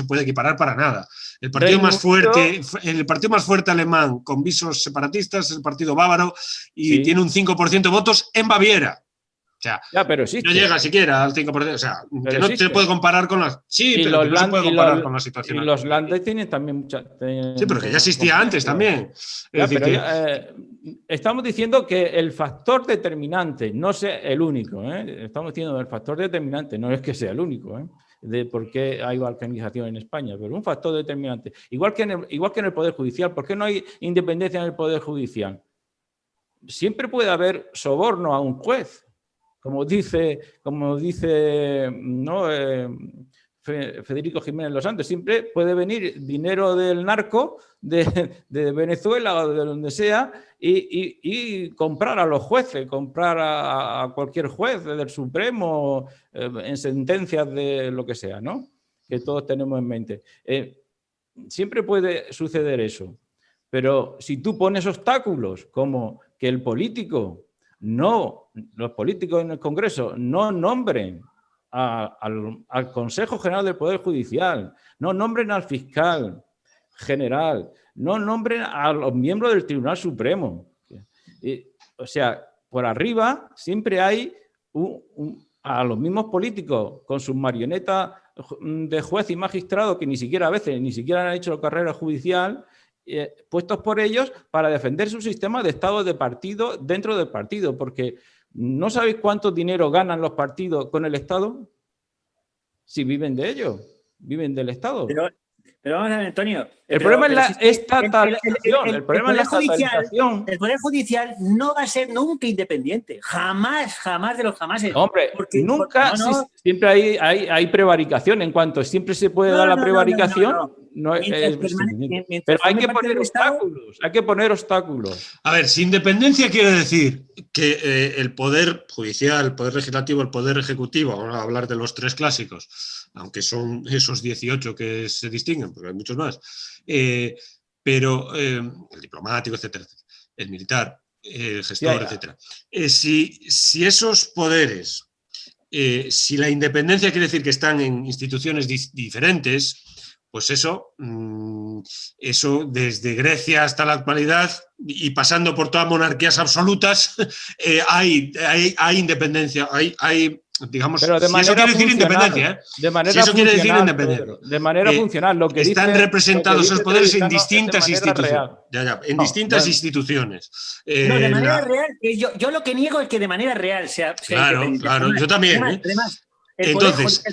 puede equiparar para nada. El partido más fuerte alemán con visos separatistas es el partido bávaro y tiene un 5% de votos en Baviera. O sea, pero no llega siquiera al 5%. O sea, que no se puede comparar con las. Sí, pero no se puede comparar con la situación. Y los Landes tienen también mucha. Sí, pero que ya existía antes también. Estamos diciendo que el factor determinante, no sea el único, estamos diciendo el factor determinante, no es que sea el único, de por qué hay balcanización en España, pero un factor determinante. Igual que en el Poder Judicial, ¿por qué no hay independencia en el Poder Judicial? Siempre puede haber soborno a un juez. Como dice ¿no? Federico Jiménez Los Santos, siempre puede venir dinero del narco de Venezuela o de donde sea y comprar a los jueces, comprar a cualquier juez del Supremo en sentencias de lo que sea, ¿no? Que todos tenemos en mente. Siempre puede suceder eso, pero si tú pones obstáculos como que los políticos en el Congreso no nombren al Consejo General del Poder Judicial, no nombren al fiscal general, no nombren a los miembros del Tribunal Supremo. O sea, por arriba siempre hay a los mismos políticos con sus marionetas de juez y magistrado que a veces ni siquiera han hecho carrera judicial, puestos por ellos para defender su sistema de estado de partido dentro del partido, porque ¿no sabéis cuánto dinero ganan los partidos con el Estado? Si viven de ello, viven del Estado. Pero vamos a ver, Antonio. El problema es la estatalización. El problema es la estatalización. El Poder Judicial no va a ser nunca independiente. Jamás de los jamases. Hombre, nunca. Siempre hay prevaricación. En cuanto siempre se puede dar la prevaricación. Pero hay que poner obstáculos. Hay que poner obstáculos. A ver, si independencia quiere decir que el Poder Judicial, el Poder Legislativo, el Poder Ejecutivo, vamos a hablar de los tres clásicos, aunque son esos 18 que se distinguen, porque hay muchos más, pero el diplomático, etcétera, el militar, el gestor, etcétera. Si esos poderes, si la independencia quiere decir que están en instituciones diferentes, pues eso desde Grecia hasta la actualidad y pasando por todas monarquías absolutas, hay independencia, hay digamos, pero de si eso quiere decir independencia, si eso quiere decir independencia, de manera funcional, lo que están representados esos poderes en distintas instituciones, en distintas instituciones. No, de manera real, yo lo que niego es que de manera real sea claro, yo también. Además, entonces,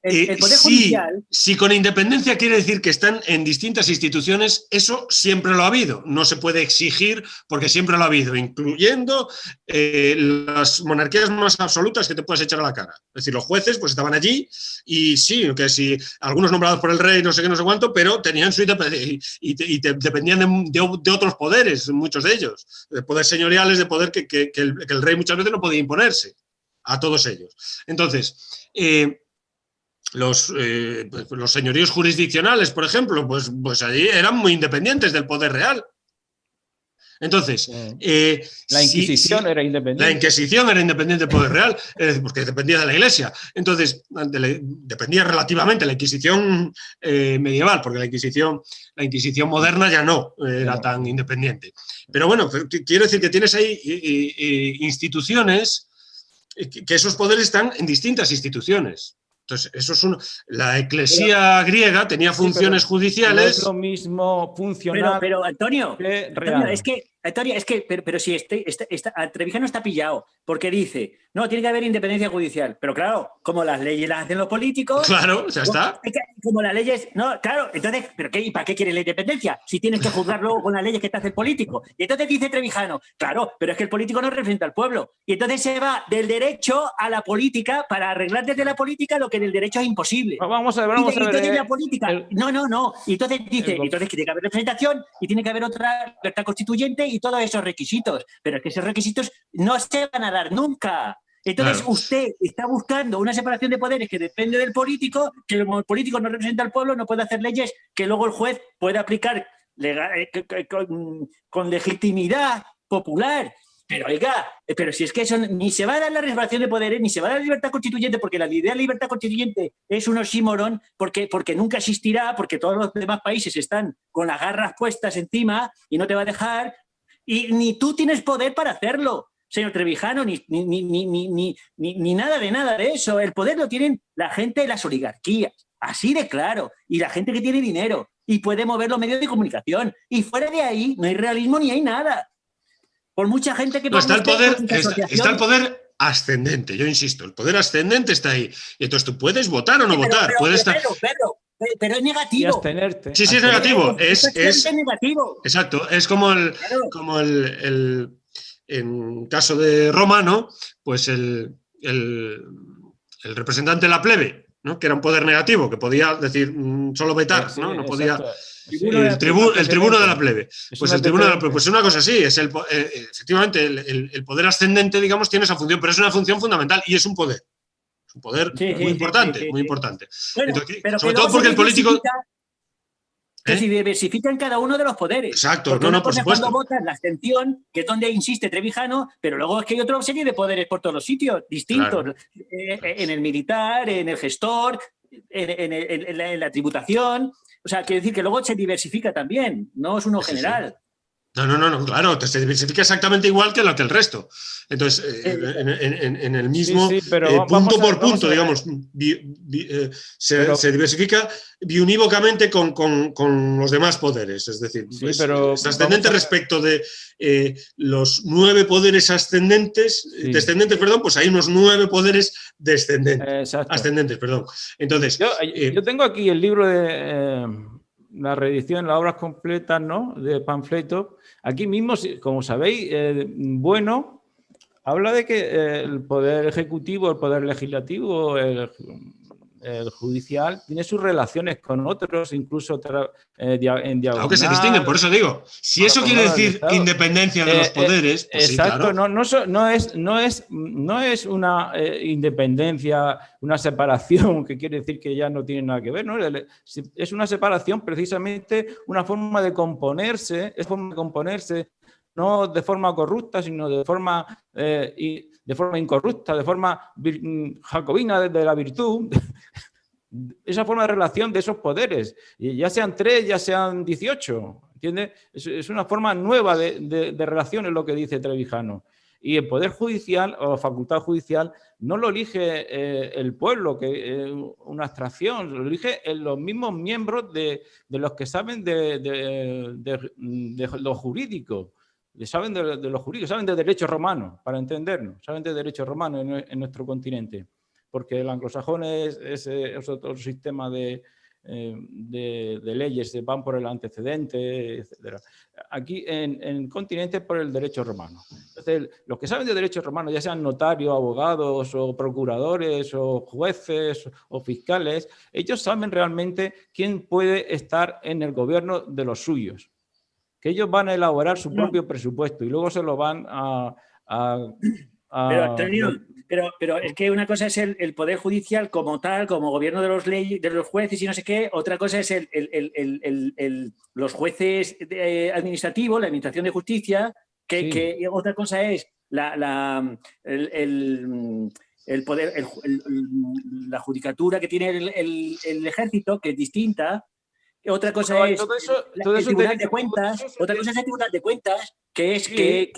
el Poder Judicial... Si con independencia quiere decir que están en distintas instituciones, eso siempre lo ha habido. No se puede exigir porque siempre lo ha habido, incluyendo las monarquías más absolutas que te puedes echar a la cara. Es decir, los jueces pues estaban allí y sí, que si algunos nombrados por el rey, no sé qué, no sé cuánto, pero tenían su independencia y dependían de otros poderes, muchos de ellos. De poderes señoriales, de poder que el rey muchas veces no podía imponerse a todos ellos. Entonces... los señoríos jurisdiccionales, por ejemplo, pues allí eran muy independientes del poder real. Entonces, la Inquisición era independiente. La Inquisición era independiente del poder real, porque dependía de la Iglesia. Entonces, dependía relativamente la Inquisición medieval, porque la Inquisición moderna ya no era tan independiente. Pero bueno, quiero decir que tienes ahí instituciones, que esos poderes están en distintas instituciones. Entonces, eso es la eclesía griega tenía funciones judiciales. No es lo mismo funcional. Pero Antonio, Antonio, pero si Trevijano está pillado, porque dice, no, tiene que haber independencia judicial. Pero claro, como las leyes las hacen los políticos... Claro, ya está. Como las leyes... No, claro, entonces, ¿y para qué quiere la independencia? Si tienes que juzgar luego con las leyes que te hace el político. Y entonces dice Trevijano, claro, pero es que el político no representa al pueblo. Y entonces se va del derecho a la política para arreglar desde la política lo que en el derecho es imposible. Vamos a ver. Entonces la política... No. Y entonces dice, entonces que tiene que haber representación y tiene que haber otra libertad constituyente y todos esos requisitos. Pero es que esos requisitos no se van a dar nunca. Entonces usted está buscando una separación de poderes que depende del político, que el político no representa al pueblo, no puede hacer leyes que luego el juez pueda aplicar con legitimidad popular. Pero oiga, pero si es que eso ni se va a dar la separación de poderes, ni se va a dar la libertad constituyente, porque la idea de libertad constituyente es un oxímoron, porque nunca existirá, porque todos los demás países están con las garras puestas encima y no te va a dejar, y ni tú tienes poder para hacerlo, señor Trevijano, ni nada de eso. El poder lo tienen la gente de las oligarquías, así de claro, y la gente que tiene dinero y puede mover los medios de comunicación, y fuera de ahí no hay realismo ni hay nada. Por mucha gente que... No, está el poder ascendente, yo insisto, el poder ascendente está ahí. Y entonces tú puedes votar o no votar. Pero es negativo. Y abstenerte. Sí, es negativo. Es negativo. Exacto, es como en caso de Romano, pues el representante de la plebe, ¿no? Que era un poder negativo, que podía decir solo vetar, ¿no? No podía... El tribuno de la plebe. Pues el tribuno de la plebe, pues es una cosa así, efectivamente el poder ascendente, digamos, tiene esa función, pero es una función fundamental y es un poder. Es un poder muy importante. Bueno, entonces, pero sobre todo porque el político... Que se diversifican cada uno de los poderes. Exacto, porque por supuesto. Cuando votas la abstención, que es donde insiste Trevijano, pero luego es que hay otra serie de poderes por todos los sitios, distintos. Claro. En el militar, en el gestor, en la tributación. O sea, quiere decir que luego se diversifica también, no es uno general. No, claro, se diversifica exactamente igual que el resto. Entonces, en el mismo punto por punto, digamos, se diversifica biunívocamente con los demás poderes. Es decir, es ascendente respecto de los 9 poderes descendentes, pues hay unos 9 poderes descendentes. Ascendentes, perdón. Entonces, yo tengo aquí el libro de... la reedición, las obras completas, ¿no?, de panfleto. Aquí mismo, como sabéis, habla de que el poder ejecutivo, el poder legislativo, el judicial, tiene sus relaciones con otros, incluso en diagonal. Aunque se distinguen, por eso digo, si eso quiere decir independencia de los poderes, pues exacto, sí, claro. No es una independencia, una separación que quiere decir que ya no tiene nada que ver, ¿no? Es una separación, precisamente una forma de componerse, no de forma corrupta, sino de forma incorrupta, de forma jacobina de la virtud. Esa forma de relación de esos poderes, ya sean 3, ya sean 18, ¿entiendes? Es una forma nueva de relación, es lo que dice Trevijano. Y el poder judicial o facultad judicial no lo elige el pueblo, que es una abstracción, lo elige los mismos miembros de los que saben de lo jurídico. Saben de lo jurídico, saben de derecho romano, para entendernos, saben de derecho romano en nuestro continente. porque el anglosajón es otro sistema de leyes, van por el antecedente, etc. Aquí en el continente por el derecho romano. Entonces, los que saben de derecho romano, ya sean notarios, abogados o procuradores o jueces o fiscales, ellos saben realmente quién puede estar en el gobierno de los suyos, que ellos van a elaborar su propio presupuesto y luego se lo van Pero, Antonio, pero es que una cosa es el Poder Judicial como tal, como gobierno de los leyes, de los jueces y no sé qué, otra cosa es los jueces administrativos, la Administración de Justicia, que otra cosa es la judicatura que tiene el ejército, que es distinta. Otra cosa es el Tribunal de Cuentas, otra cosa es el Tribunal de Cuentas, que es quiero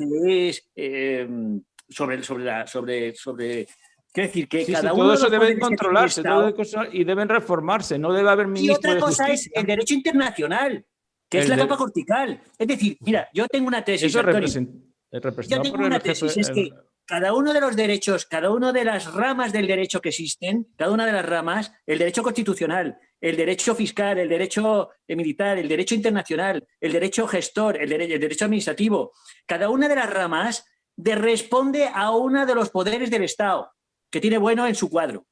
decir que cada uno todo de eso los debe poderes controlarse, que tiene el todo eso, y deben reformarse, no debe haber Estado. Y ministro otra de cosa justicia. es el derecho internacional, que es la capa cortical. Es decir, mira, yo tengo una tesis, Eso es Antonio. representado Yo tengo por el una jefe. tesis, es que cada uno de los derechos, cada una de las ramas del derecho que existen, cada una de las ramas, el derecho constitucional, el derecho fiscal, el derecho militar, el derecho internacional, el derecho gestor, el derecho administrativo, cada una de las ramas responde a uno de los poderes del Estado, que tiene bueno en su cuadro.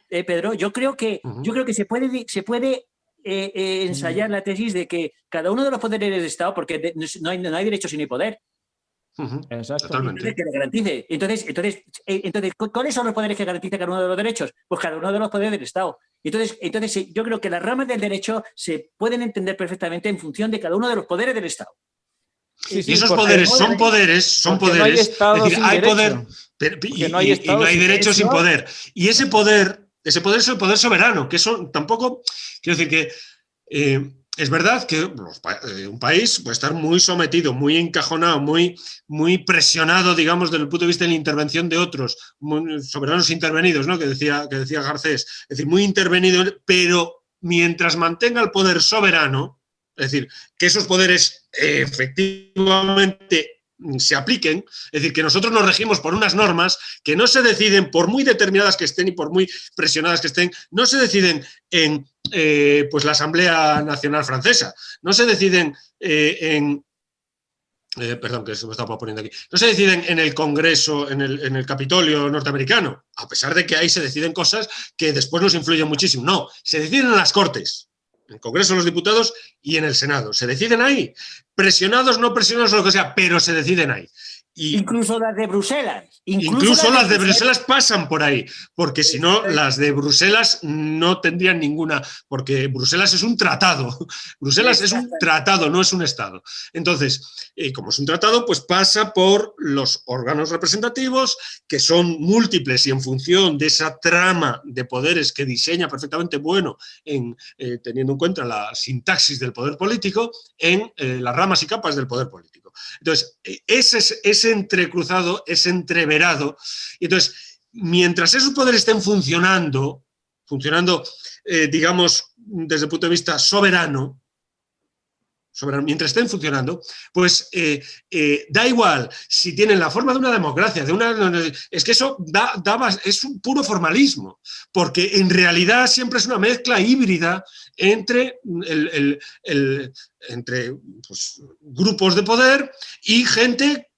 Pedro, yo creo que se puede ensayar la tesis de que cada uno de los poderes del Estado, porque no hay derecho sin poder. Exacto. Totalmente. Que le garantice. Entonces, ¿cuáles son los poderes que garantiza cada uno de los derechos? Pues cada uno de los poderes del Estado. Entonces, yo creo que las ramas del derecho se pueden entender perfectamente en función de cada uno de los poderes del Estado. Sí, y esos poderes son poderes. No hay Estado, es decir, hay poder y no hay derecho sin poder. Y ese poder es el poder soberano, que eso tampoco, quiero decir que es verdad que un país puede estar muy sometido, muy encajonado, muy presionado, digamos, desde el punto de vista de la intervención de otros, soberanos intervenidos, ¿no? que decía Garcés, es decir, muy intervenido, pero mientras mantenga el poder soberano, es decir, que esos poderes efectivamente se apliquen, es decir, que nosotros nos regimos por unas normas que no se deciden, por muy determinadas que estén y por muy presionadas que estén, no se deciden en pues la Asamblea Nacional Francesa, no se deciden perdón, que se me estaba poniendo aquí, no se deciden en el Congreso, en el Capitolio norteamericano, a pesar de que ahí se deciden cosas que después nos influyen muchísimo, no, se deciden en las Cortes, en el Congreso de los Diputados y en el Senado. Se deciden ahí, presionados, no presionados, lo que sea, pero se deciden ahí. Incluso las de Bruselas. Incluso las de Bruselas pasan por ahí, porque si no, las de Bruselas no tendrían ninguna, porque Bruselas es un tratado. Bruselas es un tratado, no es un Estado. Entonces, como es un tratado, pues pasa por los órganos representativos, que son múltiples y en función de esa trama de poderes que diseña perfectamente bueno, teniendo en cuenta la sintaxis del poder político, en las ramas y capas del poder político. Entonces, ese entrecruzado, ese entreverado, y entonces, mientras esos poderes estén funcionando, digamos, desde el punto de vista soberano, mientras estén funcionando, pues da igual si tienen la forma de una democracia, es que eso es un puro formalismo, porque en realidad siempre es una mezcla híbrida entre pues, grupos de poder y gente,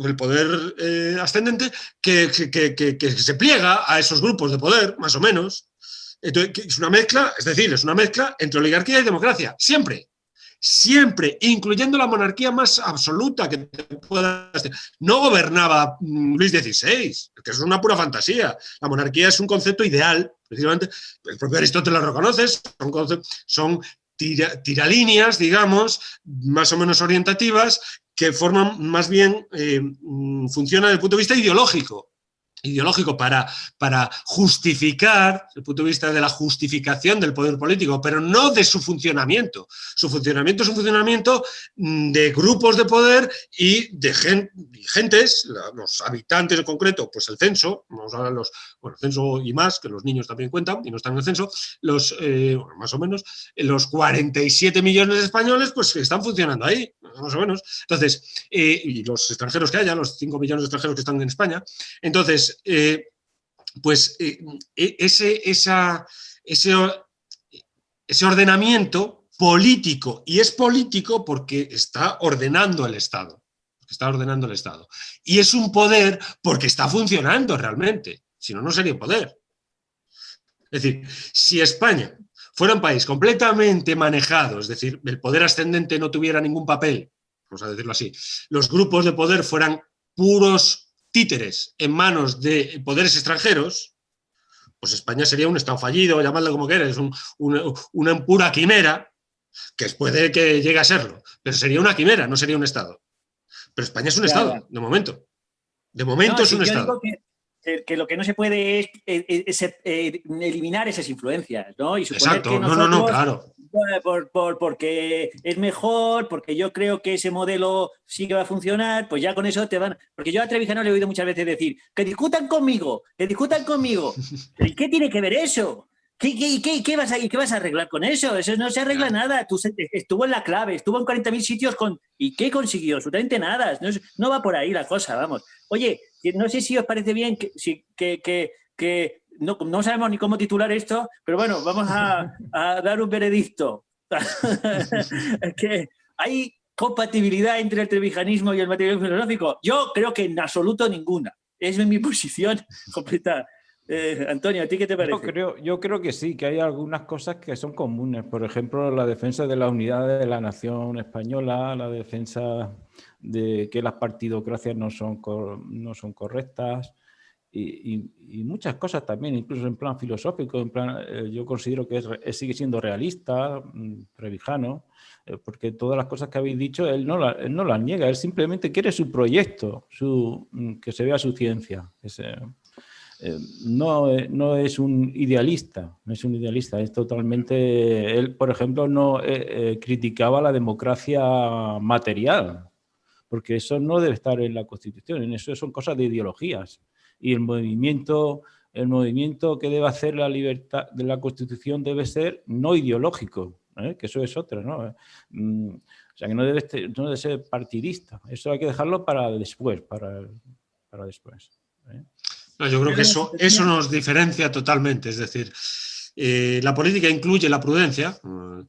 el poder ascendente, que se pliega a esos grupos de poder, más o menos. Entonces, es una mezcla, es una mezcla entre oligarquía y democracia, siempre, incluyendo la monarquía más absoluta que puedas tener. No gobernaba Luis XVI, que es una pura fantasía. La monarquía es un concepto ideal, precisamente, el propio Aristóteles lo reconoce, son tiralíneas, digamos, más o menos orientativas, que forman más bien, funcionan desde el punto de vista ideológico para justificar, desde el punto de vista de la justificación del poder político, pero no de su funcionamiento. Su funcionamiento es un funcionamiento de grupos de poder y de gentes, los habitantes en concreto, pues el censo, vamos a hablar el censo y más, que los niños también cuentan y no están en el censo, más o menos, los 47 millones de españoles, pues están funcionando ahí, más o menos. Entonces, y los extranjeros que haya, los 5 millones de extranjeros que están en España. Entonces, pues ese ordenamiento político, y es político porque está ordenando el Estado. Y es un poder porque está funcionando realmente, si no, no sería un poder. Es decir, si España fuera un país completamente manejado, es decir, el poder ascendente no tuviera ningún papel, vamos a decirlo así, los grupos de poder fueran puros títeres en manos de poderes extranjeros, pues España sería un Estado fallido, llamadlo como quieras, una pura quimera, que puede que llegue a serlo, pero sería una quimera, no sería un Estado. Pero España es un Estado, de momento. De momento no, es un Estado. Que lo que no se puede es eliminar esas influencias, ¿no? Y suponer exacto, que nosotros, claro. Porque es mejor, porque yo creo que ese modelo sí que va a funcionar, pues ya con eso te van... Porque yo a Trevijano le he oído muchas veces decir, que discutan conmigo. ¿Y qué tiene que ver eso? ¿Qué vas a arreglar con eso? Eso no se arregla nada. Estuvo en la clave, estuvo en 40.000 sitios ¿y qué consiguió? Absolutamente nada. No va por ahí la cosa, vamos. Oye, no sé si os parece bien que no sabemos ni cómo titular esto, pero bueno, vamos a dar un veredicto. Es que hay compatibilidad entre el trevijanismo y el materialismo filosófico. Yo creo que en absoluto ninguna. Es mi posición completa. Antonio, ¿a ti qué te parece? Yo creo que sí, que hay algunas cosas que son comunes. Por ejemplo, la defensa de la unidad de la nación española, la defensa de que las partidocracias no son correctas y muchas cosas también, incluso en plan filosófico. Yo considero que sigue siendo realista, Trevijano, porque todas las cosas que habéis dicho, él no las niega, él simplemente quiere su proyecto, que se vea su ciencia. No es un idealista, es totalmente... Él, por ejemplo, no criticaba la democracia material, porque eso no debe estar en la Constitución, en eso son cosas de ideologías. Y el movimiento que debe hacer la libertad de la Constitución debe ser no ideológico, que eso es otra, ¿no? O sea, que no debe ser partidista. Eso hay que dejarlo para después, para después. No, yo creo que eso nos diferencia totalmente. Es decir, la política incluye la prudencia, como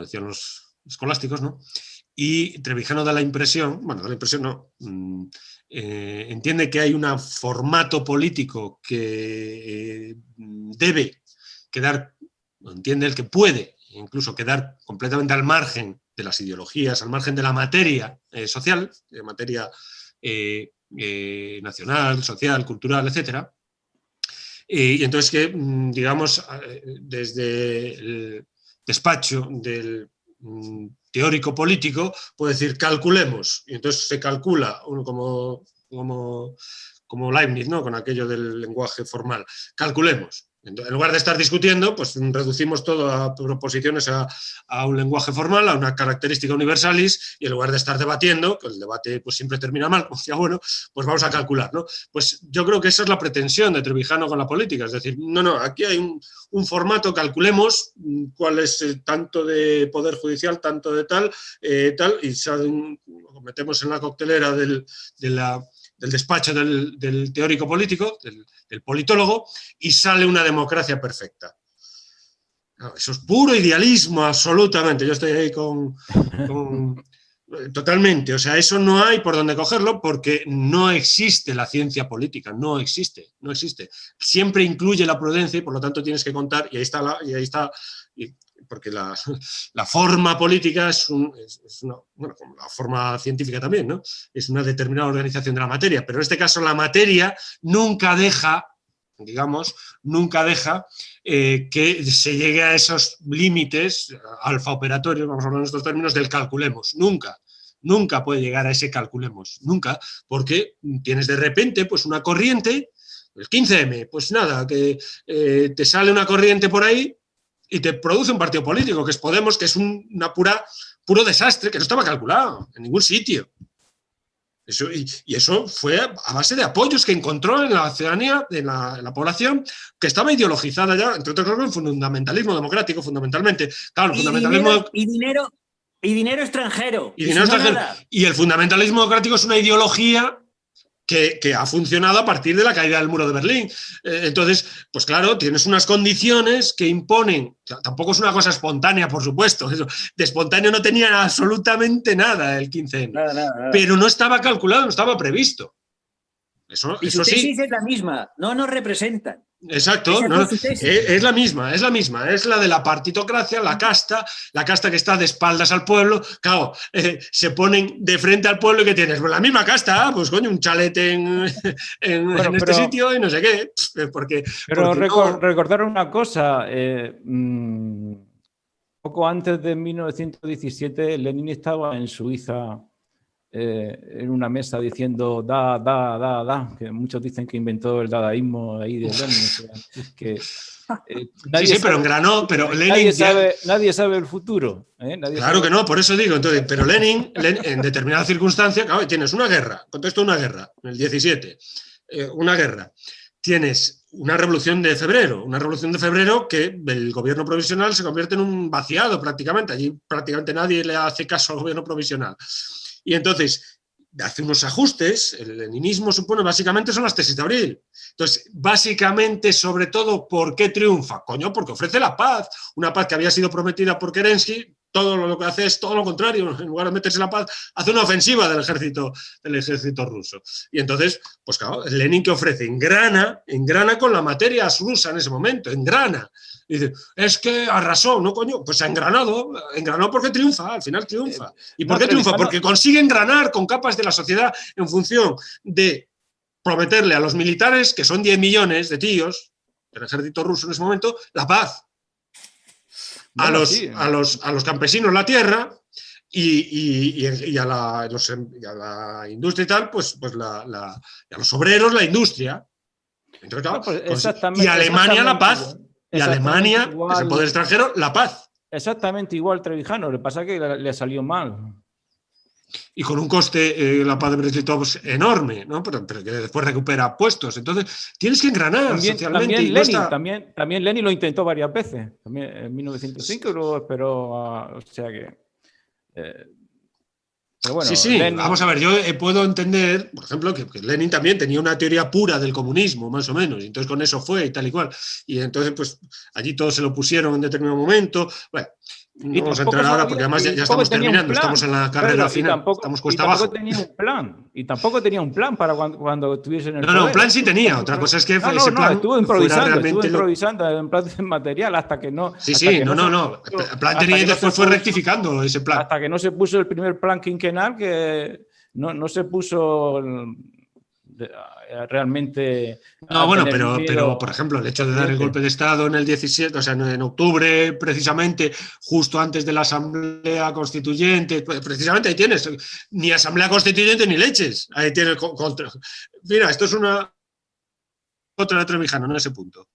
decían los escolásticos, ¿no? Y Trevijano entiende que hay un formato político que debe quedar, entiende el que puede incluso quedar completamente al margen de las ideologías, al margen de la materia social, de materia nacional, social, cultural, etc. Y entonces que, digamos, desde el despacho del teórico político puede decir calculemos, y entonces se calcula como Leibniz, ¿no? Con aquello del lenguaje formal, calculemos. En lugar de estar discutiendo, pues reducimos todo a proposiciones a un lenguaje formal, a una característica universalis, y en lugar de estar debatiendo, que el debate pues siempre termina mal, como decía, bueno, pues vamos a calcular, ¿no? Pues yo creo que esa es la pretensión de Trevijano con la política, es decir, no, aquí hay un formato, calculemos cuál es tanto de poder judicial, tanto de tal, y lo metemos en la coctelera del despacho del teórico político, del politólogo, y sale una democracia perfecta. No, eso es puro idealismo, absolutamente. Yo estoy ahí totalmente. O sea, eso no hay por dónde cogerlo porque no existe la ciencia política, no existe. Siempre incluye la prudencia y por lo tanto tienes que contar, y ahí está, porque la forma política es una, bueno, como la forma científica también, ¿no? Es una determinada organización de la materia, pero en este caso la materia nunca deja que se llegue a esos límites alfa operatorios, vamos a hablar en estos términos, del calculemos. Nunca puede llegar a ese calculemos, nunca, porque tienes de repente pues una corriente, el 15M, pues nada, que te sale una corriente por ahí y te produce un partido político, que es Podemos, que es puro desastre, que no estaba calculado en ningún sitio. Eso fue a base de apoyos que encontró en la ciudadanía, en la población, que estaba ideologizada ya, entre otras cosas, el fundamentalismo democrático, fundamentalmente. Claro, el fundamentalismo... Y dinero extranjero. Y el fundamentalismo democrático es una ideología que ha funcionado a partir de la caída del muro de Berlín. Entonces, pues claro, tienes unas condiciones que imponen, o sea, tampoco es una cosa espontánea, por supuesto, eso, de espontáneo no tenía absolutamente nada el 15N, Nada. pero no estaba calculado, no estaba previsto. Y eso su tesis sí. es la misma, no nos representan. Exacto, es la misma, es la de la partitocracia, la casta que está de espaldas al pueblo. Claro, se ponen de frente al pueblo y ¿qué tienes? Pues la misma casta, pues coño, un chalete en este sitio y no sé qué. Pero recordar una cosa, poco antes de 1917 Lenin estaba en Suiza en una mesa diciendo da, que muchos dicen que inventó el dadaísmo ahí de Lenin. O sea, que, sí, pero engranó, pero Lenin... Nadie sabe el futuro. Claro que no, por eso digo. Entonces, pero Lenin, en determinadas circunstancias, claro, tienes una guerra, contexto de una guerra, en el 17, una guerra. Tienes una revolución de febrero que el gobierno provisional se convierte en un vaciado prácticamente. Allí prácticamente nadie le hace caso al gobierno provisional. Y entonces hace unos ajustes. El leninismo supone básicamente son las tesis de abril. Entonces, básicamente, sobre todo, ¿por qué triunfa? Coño, porque ofrece la paz. Una paz que había sido prometida por Kerensky. Todo lo que hace es todo lo contrario. En lugar de meterse la paz, hace una ofensiva del ejército ruso. Y entonces, pues claro, Lenin, ¿qué ofrece? Engrana con la materia rusa en ese momento, engrana. Y dice, es que arrasó, ¿no, coño? Pues ha engranado porque triunfa, al final triunfa. ¿Y por qué triunfa? Porque consigue engranar con capas de la sociedad en función de prometerle a los militares, que son 10 millones de tíos, del ejército ruso en ese momento, la paz. A los campesinos la tierra y a la industria y tal, pues a los obreros la industria. Entonces, claro, pues, y a Alemania la paz. Y a Alemania, igual, que es el poder extranjero, la paz. Exactamente igual Trevijano, lo que pasa es que le salió mal. Y con un coste, la paz de Brest-Litovsk enorme, ¿no? Pero que después recupera puestos. Entonces, tienes que engranar socialmente. También Lenin lo intentó varias veces. También en 1905 y luego esperó o sea que... pero bueno, sí, Lenin... vamos a ver, yo puedo entender, por ejemplo, que Lenin también tenía una teoría pura del comunismo, más o menos, y entonces con eso fue y tal y cual. Y entonces, pues, allí todos se lo pusieron en determinado momento. Bueno, no vamos a entrar ahora porque además ya estamos terminando, estamos en la carrera final, estamos cuesta abajo. Y tampoco tenía un plan para cuando estuviese en el poder. No, plan sí tenía, otra cosa es que ese plan estuvo improvisando en plan de material hasta que no... el plan tenía y después fue rectificando ese plan. Hasta que no se puso el primer plan quinquenal, que no se puso... realmente... No, bueno, pero por ejemplo, el hecho de dar el golpe de Estado en el 17, o sea, en octubre, precisamente, justo antes de la Asamblea Constituyente, precisamente ahí tienes, ni Asamblea Constituyente ni leches, ahí tienes... Mira, esto es una... Otra de Trevijano, en ese punto.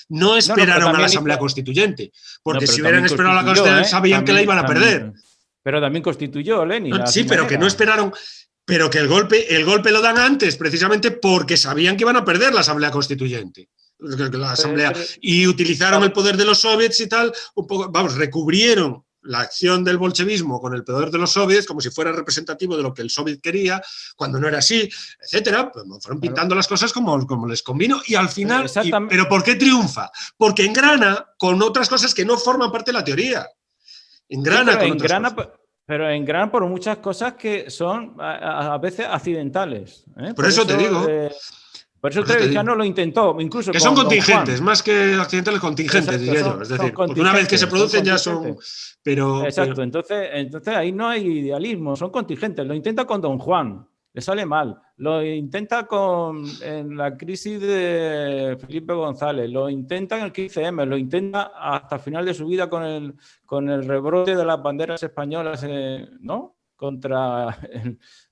No esperaron a la Asamblea Constituyente, porque si hubieran esperado a la Constituyente, sabían que la iban a perder. Pero también constituyó Lenin. Sí, pero que no esperaron... Pero que el golpe lo dan antes, precisamente porque sabían que iban a perder la Asamblea Constituyente. La Asamblea, y utilizaron el poder de los soviets y tal, un poco, vamos, recubrieron la acción del bolchevismo con el poder de los soviets como si fuera representativo de lo que el soviet quería, cuando no era así, etcétera. Pues fueron pintando las cosas como les convino y al final... ¿Pero por qué triunfa? Porque engrana con otras cosas que no forman parte de la teoría. Engrana con otras cosas. Pero engranan por muchas cosas que son a veces accidentales. Por eso te digo. Por eso Trevijano lo intentó, incluso que son contingentes, más que accidentales, contingentes, diría yo. Es decir, porque una vez que se producen ya son... Exacto, entonces ahí no hay idealismo, son contingentes. Lo intenta con Don Juan, le sale mal. Lo intenta en la crisis de Felipe González, lo intenta en el 15M, lo intenta hasta el final de su vida con el rebrote de las banderas españolas, ¿no? Contra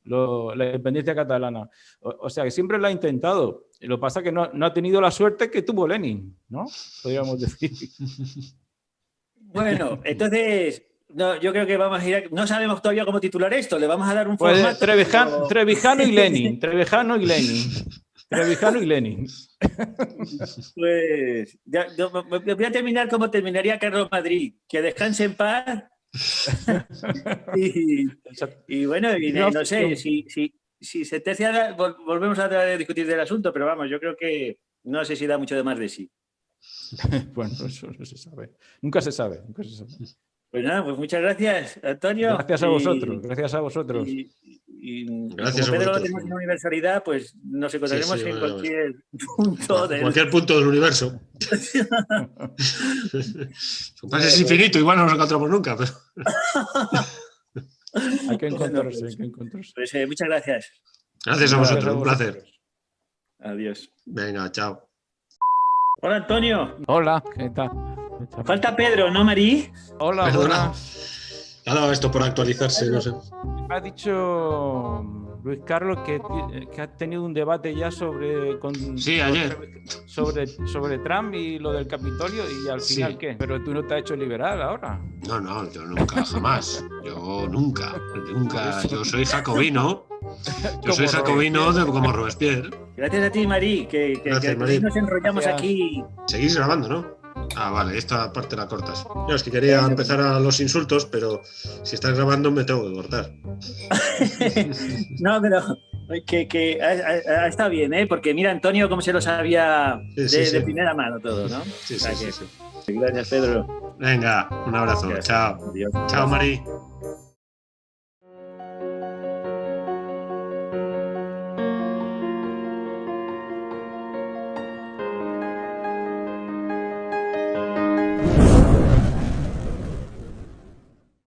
la independencia catalana. O sea, que siempre lo ha intentado. Lo que pasa es que no ha tenido la suerte que tuvo Lenin, ¿no? Podríamos decir. Bueno, entonces... No, yo creo que vamos a ir... No sabemos todavía cómo titular esto. Le vamos a dar un formato... Trevijano y Lenin. Trevijano y Lenin. Pues... voy a terminar como terminaría Carlos Madrid. Que descanse en paz. y bueno, no sé, si si se tercia, volvemos a discutir del asunto, pero vamos, yo creo que no sé si da mucho de más de sí. Bueno, eso no se sabe. Nunca se sabe. Pues nada, pues muchas gracias, Antonio. Gracias a vosotros. Gracias como a Pedro lo vosotros. tenemos en la universalidad, pues nos encontraremos en bueno. cualquier punto del... Cualquier punto del universo. Su pase es infinito, igual no nos encontramos nunca, pero... Hay que encontrarse. Pues muchas gracias. Gracias a vosotros, un placer. Adiós. Venga, chao. Hola, Antonio. Hola, ¿qué tal? Falta Pedro, ¿no, Marí? Hola, Perdona. buenas. Ha dado esto por actualizarse, no sé. Me ha dicho Luis Carlos que ha tenido un debate ya sobre ayer. sobre Trump y lo del Capitolio y al final Sí. ¿qué? Pero tú no te has hecho liberal ahora. No, yo nunca, jamás. Yo nunca. Yo soy jacobino. Yo soy jacobino como Robespierre. Gracias a ti, Marí, que Gracias, Marí. nos enrollamos Gracias. aquí. Seguís grabando, ¿no? Ah, vale, esta parte la cortas. Yo es que quería empezar a los insultos, pero si estás grabando me tengo que cortar. No, pero que ha estado bien, ¿eh? Porque mira, Antonio, cómo se lo sabía de primera mano todo, ¿no? Sí. Gracias, Pedro. Venga, un abrazo. Gracias. Chao. Adiós. Chao, Mari.